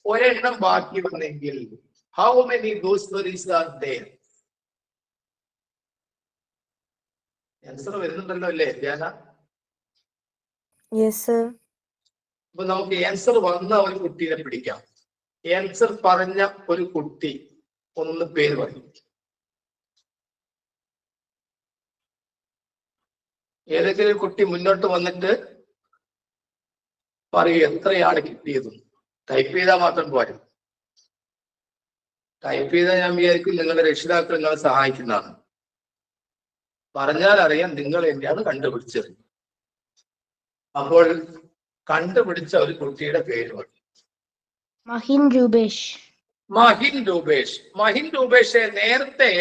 ഒരെണ്ണം ബാക്കി വന്നെങ്കിൽ how many gooseberries are there? Answer വരുന്നുണ്ടല്ലോ അല്ലേ ധ്യാന? Yes sir. അപ്പൊ നമുക്ക് ആൻസർ വന്ന ഒരു കുട്ടീനെ പിടിക്കാം. ആൻസർ പറഞ്ഞ ഒരു കുട്ടി ഒന്ന് പേര് പറയും. ഏതെങ്കിലും കുട്ടി മുന്നോട്ട് വന്നിട്ട് പറയൂ എത്രയാണ് കിട്ടിയത്. ടൈപ്പ് ചെയ്താൽ മാത്രം പോരെ. ടൈപ്പ് ചെയ്താൽ ഞാൻ വിചാരിക്കും നിങ്ങളുടെ രക്ഷിതാക്കൾ നിങ്ങളെ സഹായിക്കുന്നതാണ്. പറഞ്ഞാൽ അറിയാം നിങ്ങൾ എന്നെയാണ് കണ്ടുപിടിച്ചത്. അപ്പോൾ കണ്ടുപിടിച്ച ഒരു കുട്ടിയുടെ പേര് പറയും. മഹിൻ രൂപേഷ്. മഹിൻ രൂപേഷ്. മഹിൻ രൂപേഷ് നേരത്തെ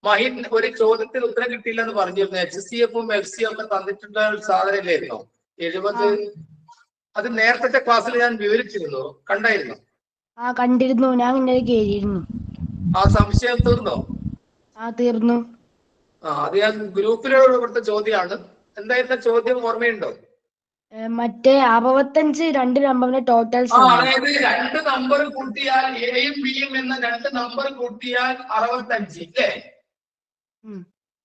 മഹിൻ ഒരു ചോദ്യത്തിന് ഉത്തരം കിട്ടിയില്ല എന്ന് പറഞ്ഞിരുന്നു. HCF-ഉം FCF ഒക്കെ തന്നിട്ടുള്ള സാധനമില്ലായിരുന്നോ 70? അത് നേരത്തെ ക്ലാസ്സിൽ ഞാൻ വിവരിച്ചിരുന്നു. കണ്ടായിരുന്നു? കണ്ടിരുന്നു. ഞാൻ ഇന്നലെ കേറിയിരുന്നു. ആ സംശയം തീർന്നോ? തീർന്നു. അത് ഞാൻ ഗ്രൂപ്പിലോട് കൊടുത്ത ചോദ്യമാണ്. എന്തായിരുന്ന ചോദ്യം ഓർമ്മയുണ്ടോ? മറ്റേ 65 2 നമ്പറിന്റെ ടോട്ടൽ. അതായത് 2 നമ്പർ കൂട്ടിയാൽ എയും ബിയും എന്ന 2 നമ്പർ കൂട്ടിയാൽ 65 ഇല്ലേ?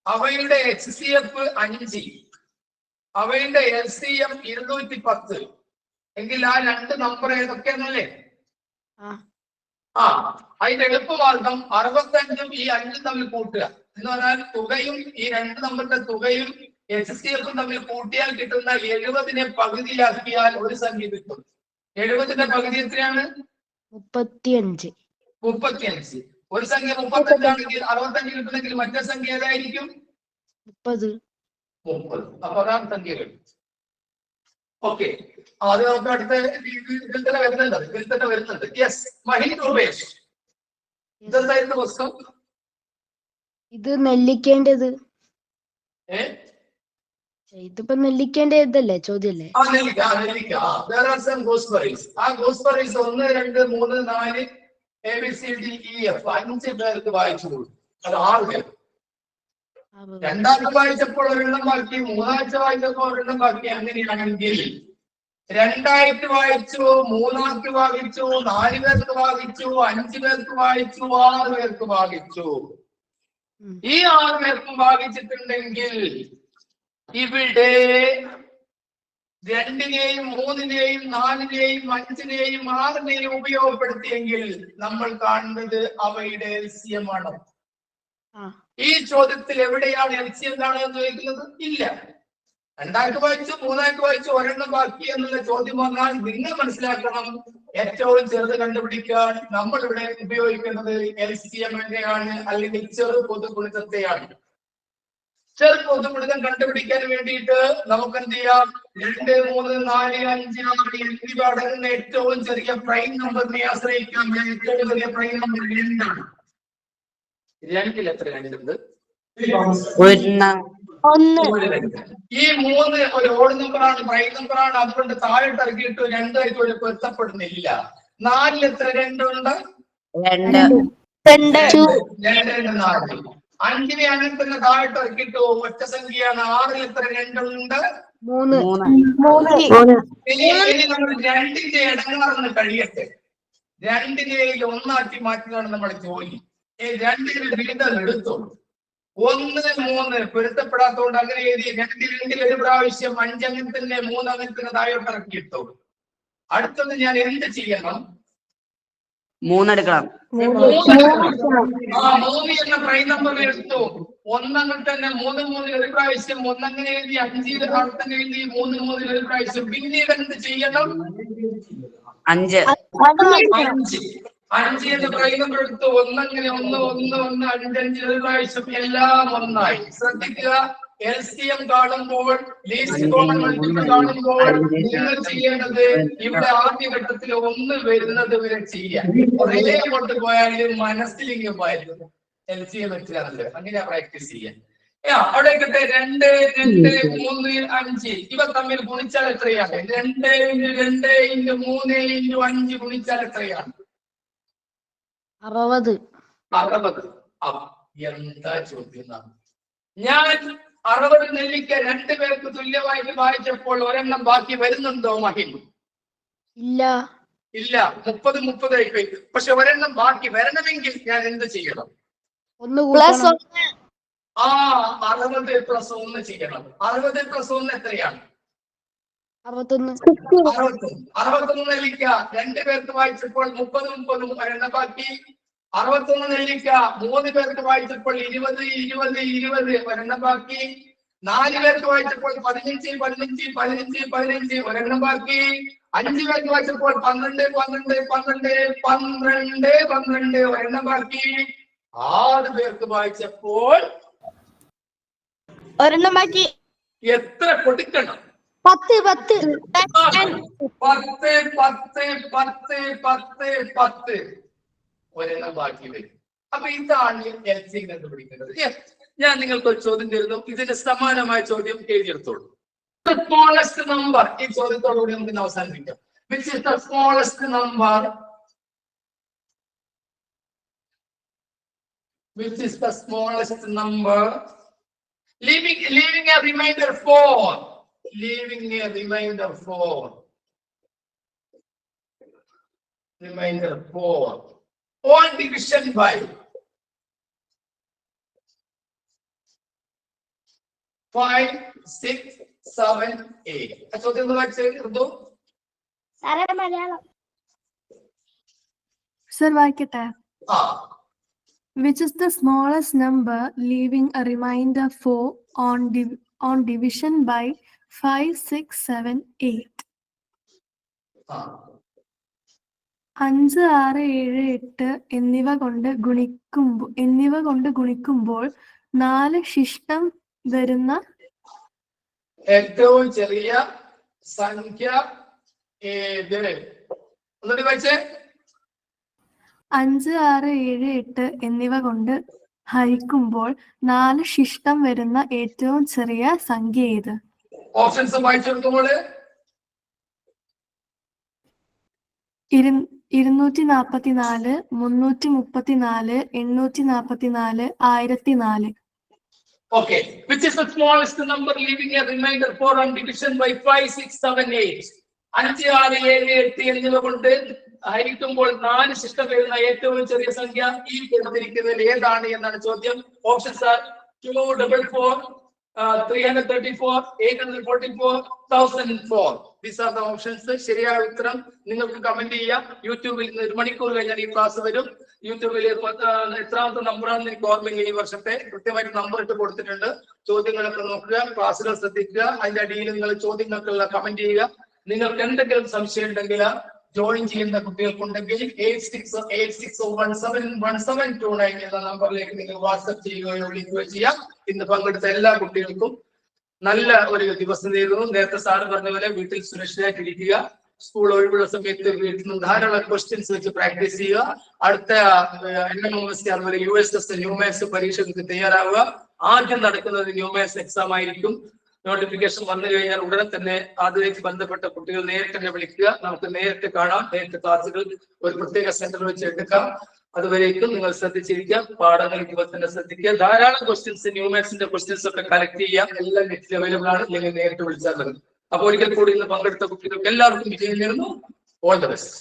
അവയുടെ HCF 5, അവയുടെ LCM 210 എങ്കിൽ ആ 2 നമ്പർ ഏതൊക്കെയാണല്ലേ? അതിന്റെ എളുപ്പമാർഗം 65-ഉം ഈ 5 തമ്മിൽ കൂട്ടുക എന്ന് പറഞ്ഞാൽ തുകയും ഈ 2 നമ്പറിന്റെ തുകയും HCF-ഉം തമ്മിൽ കൂട്ടിയാൽ കിട്ടുന്ന 70-നെ പകുതിയാക്കിയാൽ ഒരു സംഖ്യ കിട്ടും. 70-ന്റെ പകുതി എത്രയാണ്? 35. ഒരു സംഖ്യ 35 ആണെങ്കിൽ 65 കിട്ടുന്നെങ്കിൽ മറ്റേ സംഖ്യ ഏതായിരിക്കും? 30. അപ്പൊ അതാണ് സംഖ്യകൾ. ഓക്കെ, അത് നമുക്ക് അടുത്ത ഇതിൽ തന്നെ വരുന്നുണ്ട്. യെസ്, മഹിൻ രൂപേഷ്. ഇതെന്തായിരുന്നു പുസ്തകം? ഇത് നെല്ലിക്കേണ്ടത്. ഇതിപ്പോ നെല്ലിക്കേണ്ട ഇതല്ലേ ചോദ്യല്ലേ? നെല്ലിക്ക. There are some gooseberries. ആ gooseberries 1, 2, 3, 4 ABCDEF 5 പേർക്ക് വായിച്ചു കൊടുക്കും. അത് 6 പേർ. രണ്ടാഴ്ച വായിച്ചപ്പോൾ ഒരെണ്ണം ബാക്കി, മൂന്നാഴ്ച വായിച്ചപ്പോൾ ഒരെണ്ണം ബാക്കി. അങ്ങനെയാണെങ്കിൽ 2 വായിച്ചു, 3 വായിച്ചു, 4 പേർക്ക് വായിച്ചു, 5 പേർക്ക് വായിച്ചു, 6 പേർക്ക് വായിച്ചു. ഈ 6 പേർക്കും വായിച്ചിട്ടുണ്ടെങ്കിൽ ഇവിടെ 2-നെയും 3-നെയും 4-നെയും 5-നെയും 6-നെയും ഉപയോഗപ്പെടുത്തിയെങ്കിൽ നമ്മൾ കാണുന്നത് അവയുടെ LCM ആണ്. ഈ ചോദ്യത്തിൽ എവിടെയാണ് LCM കാണുന്നത് ചോദിക്കുന്നത്? ഇല്ല. 2 വായിച്ചു, 3 വായിച്ചു, ഒരെണ്ണം ബാക്കി എന്നുള്ള ചോദ്യം വന്നാൽ നിങ്ങൾ മനസ്സിലാക്കണം, ഏറ്റവും ചെറുത് കണ്ടുപിടിക്കാൻ നമ്മൾ ഇവിടെ ഉപയോഗിക്കുന്നത് LCM തന്നെയാണ്, അല്ലെങ്കിൽ ചെറു പൊതുഗുണിതത്തെയാണ്. ചെറു പൊതുഗുണിതം കണ്ടുപിടിക്കാൻ വേണ്ടിയിട്ട് നമുക്ക് എന്ത് ചെയ്യാം? 2, 3, 4, 5, 6 എന്നിവ അടങ്ങുന്ന ഏറ്റവും ചെറിയ പ്രൈം നമ്പറിനെ ആശ്രയിക്കാം. ഏറ്റവും ചെറിയ പ്രൈം നമ്പർ 2 ആണ്. 2-ൽ എത്ര 2 ഉണ്ട്? 1. ഈ 3 ഒരു ഓഡ് നമ്പറാണ്, പ്രൈം നമ്പറാണ്. അതുകൊണ്ട് താഴെ ഇറക്കിയിട്ട് 2 ആയിട്ട് ഒരു പൊരുത്തപ്പെടുന്നില്ല. 4-ൽ എത്ര 2 ഉണ്ട്? 2. 4. 5-നെ അങ്ങനെ തന്നെ താഴെ ഇറക്കിയിട്ട് ഒറ്റ സംഖ്യയാണ്. 6-ൽ എത്ര 2 ഉണ്ട്? 3. ഇനി നമ്മൾ 2-ന്റെ ഇടങ്ങാറൊന്ന് കഴിയട്ടെ. 2-നെ 1 മാറ്റുകയാണ് നമ്മുടെ ജോലി. 2-ന് വീണ്ടും എടുത്തോളൂ. 1, 3 പൊരുത്തപ്പെടാത്തതുകൊണ്ട് അങ്ങനെ എഴുതി. 2-ൽ ഒരു പ്രാവശ്യം 5 അങ്ങനെ തന്നെ, 3 അങ്ങനെ തന്നെ താഴോട്ട് ഇറക്കിയിട്ടോളൂ. അടുത്തത് ഞാൻ എന്ത് ചെയ്യണം? 3 എടുക്കണം. 3 എന്ന പ്രൈം നമ്പർ എടുത്തു. 1 അങ്ങനെ തന്നെ 3, 3 ഒരു പ്രാവശ്യം 1 അങ്ങനെ എഴുതി. 5 അടുത്തന്നെ എഴുതി. 3, 3 ഒരു പ്രാവശ്യം. പിന്നീട് എന്ത് ചെയ്യണം? 5 എന്ന പ്രൈം നമ്പർ എടുത്തു. 1 അങ്ങനെ 1, 1, 1, 5, 5 ഒരു പ്രാവശ്യം. എല്ലാം ഒന്നായി. ശ്രദ്ധിക്കുക, LCM കാണുമ്പോൾ ലീസ്റ്റ് കോമൺ മൾട്ടിപ്പിൾ കാണുമ്പോൾ നിങ്ങൾ ചെയ്യേണ്ടത് ഇവിടെ ആദ്യഘട്ടത്തിൽ 1 വരുന്നത് വരെ ചെയ്യാം. കുറേ കൊണ്ട് പോയാൽ മനസ്സിലിങ്ങനെ പോയാലും LCM വെച്ചാണല്ലോ, അങ്ങനെയാ പ്രാക്ടീസ് ചെയ്യാൻ. അവിടെ 2, 2, 3, 5 ഇവ തമ്മിൽ ഗുണിച്ചാൽ എത്രയാണ്? 2 × 2 × 3 × 5 ഗുണിച്ചാൽ എത്രയാണ്? 60. 60. എന്താ ചോദ്യം? ഞാൻ 60 നെല്ലിക്ക 2 പേർക്ക് തുല്യമായിട്ട് വായിച്ചപ്പോൾ ഒരെണ്ണം ബാക്കി വരുന്നുണ്ടോ മഹിൻ? ഇല്ല. ഇല്ല. 30 ആയിപ്പോയി. പക്ഷെ ഒരെണ്ണം ബാക്കി വരണമെങ്കിൽ ഞാൻ എന്ത് ചെയ്യണം? 1 കൂട്ടണം. 60 + 1 ചെയ്യണം. 60 + 1 എത്രയാണ്? 61. 61 നെല്ലിക്ക 2 പേർക്ക് വായിച്ചപ്പോൾ 30 ഒരെണ്ണം ബാക്കി. 61 നെല്ലിക്ക 3 പേർക്ക് വായിച്ചപ്പോൾ 20 ഒരെണ്ണം ബാക്കി. 4 പേർക്ക് വായിച്ചപ്പോൾ 15 ഒരെണ്ണം ബാക്കി. 5 പേർക്ക് വായിച്ചപ്പോൾ 12 ഒരെണ്ണം ബാക്കി. 6 പേർക്ക് വായിച്ചപ്പോൾ ഒരെണ്ണം ബാക്കി. എത്ര കൊടുക്കണം? 10. 10 ഒരെണ്ണം ബാക്കി വരും. അപ്പൊ ഇതാണ് LCM കണ്ടുപിടിക്കേണ്ടത്. ഞാൻ നിങ്ങൾക്ക് ഒരു ചോദ്യം തരുന്നു, ഇതിന്റെ സമാനമായ ചോദ്യം എഴുതിയെടുത്തോളൂ. സ്മോളസ്റ്റ് നമ്പർ, ഈ ചോദ്യത്തോടുകൂടി നമുക്ക് അവസാനിപ്പിക്കാം. Which is the smallest number? Which is the smallest number? Leaving a remainder 4. Leaving a remainder 4. Remainder 4. On division by 5, 6, 7, 8. ചോദ്യം ഒന്ന് വായിച്ചെഴുതൂ. സാറേ മലയാളം. സർ വായിക്കട്ടെ. ആ Which is the smallest number leaving a remainder 4 on division by 5, 6, 7, 8? 5, 6, 7, 8 എന്നിവ കൊണ്ട് ഗുണിക്കുമ്പോൾ 4 ശിഷ്ടം വരുന്ന ഏറ്റവും ചെറിയ സംഖ്യ ഏത്? ഒന്നുകൂടി വായിച്ചേ. 5, 6, 7, 8 എന്നിവ കൊണ്ട് ഹരിക്കുമ്പോൾ 4 ശിഷ്ടം വരുന്ന ഏറ്റവും ചെറിയ സംഖ്യ ഏത്? Options വായിച്ചെടുക്കുമ്പോൾ 244, 334, 844, 1004. Okay. Which is the smallest number leaving a remainder 4 on division by 5, 6, 7, 8? 5, 6, 7, 8 എന്നിവ കൊണ്ട് ഹരിക്കുമ്പോൾ 4 ശിഷ്ടം വരുന്ന ഏറ്റവും ചെറിയ സംഖ്യ ഈ കൊടുത്തിരിക്കുന്നതിൽ ഏതാണ് എന്നാണ് ചോദ്യം. Options are 244, 334, 844, 1004. These are the options. ശരിയായ ഉത്തരം നിങ്ങൾക്ക് കമന്റ് ചെയ്യാം. യൂട്യൂബിൽ 1 മണിക്കൂർ കഴിഞ്ഞാൽ ഈ ക്ലാസ് വരും. യൂട്യൂബിൽ എത്രാമത്തെ നമ്പറാണെന്ന് എനിക്ക് ഓർമ്മയില്ല. ഈ വർഷത്തെ കൃത്യമായിട്ട് നമ്പർ ഇട്ട് കൊടുത്തിട്ടുണ്ട്. ചോദ്യങ്ങളൊക്കെ നോക്കുക, ക്ലാസ്സുകൾ ശ്രദ്ധിക്കുക. അതിന്റെ അടിയിൽ നിങ്ങൾ ചോദ്യങ്ങൾക്കുള്ള കമന്റ് ചെയ്യുക. നിങ്ങൾക്ക് എന്തെങ്കിലും സംശയം ഉണ്ടെങ്കിൽ ജോയിൻ ചെയ്യുന്ന കുട്ടികൾക്കുണ്ടെങ്കിൽ 86171729 എന്ന നമ്പറിലേക്ക് നിങ്ങൾ വാട്സ്ആപ്പ് ചെയ്യുകയോ വിളിക്കുകയോ ചെയ്യാം. ഇന്ന് പങ്കെടുത്ത എല്ലാ കുട്ടികൾക്കും നല്ല ഒരു ദിവസം നേരുന്നു. നേരത്തെ സാറ് പറഞ്ഞ പോലെ വീട്ടിൽ സുരക്ഷിതമായിട്ടിരിക്കുക. സ്കൂൾ ഒഴിവുള്ള സമയത്ത് വീട്ടിൽ നിന്ന് ധാരാളം ക്വസ്റ്റ്യൻസ് വെച്ച് പ്രാക്ടീസ് ചെയ്യുക. അടുത്ത NMMSC അതുപോലെ USS ന്യൂമാത്സ് പരീക്ഷകൾക്ക് തയ്യാറാവുക. ആദ്യം നടക്കുന്നത് ന്യൂമാത്സ് എക്സാം ആയിരിക്കും. നോട്ടിഫിക്കേഷൻ വന്നു കഴിഞ്ഞാൽ ഉടനെ തന്നെ അതിലേക്ക് ബന്ധപ്പെട്ട കുട്ടികൾ നേരിട്ട് തന്നെ വിളിക്കുക. നമുക്ക് നേരിട്ട് കാണാം. നേരിട്ട് ക്ലാസ്സുകൾ ഒരു പ്രത്യേക സെന്റർ വെച്ച് എടുക്കാം. അതുവരേക്കും നിങ്ങൾ ശ്രദ്ധിച്ചിരിക്കാം. പാഠങ്ങൾ ഇപ്പോൾ തന്നെ ശ്രദ്ധിക്കുക. ധാരാളം ക്വസ്റ്റ്യൻസ് ന്യൂമാത്സിന്റെ ക്വസ്റ്റ്യൻസ് ഒക്കെ കളക്ട് ചെയ്യാം. എല്ലാം നെറ്റിൽ അവൈലബിൾ ആണ്. അല്ലെങ്കിൽ നേരിട്ട് വിളിച്ചാൽ മതി. അപ്പോൾ ഒരിക്കൽ കൂടി ഇന്ന് പങ്കെടുത്ത കുട്ടികൾക്ക് എല്ലാവർക്കും വിജയം നേരുന്നു. All the best.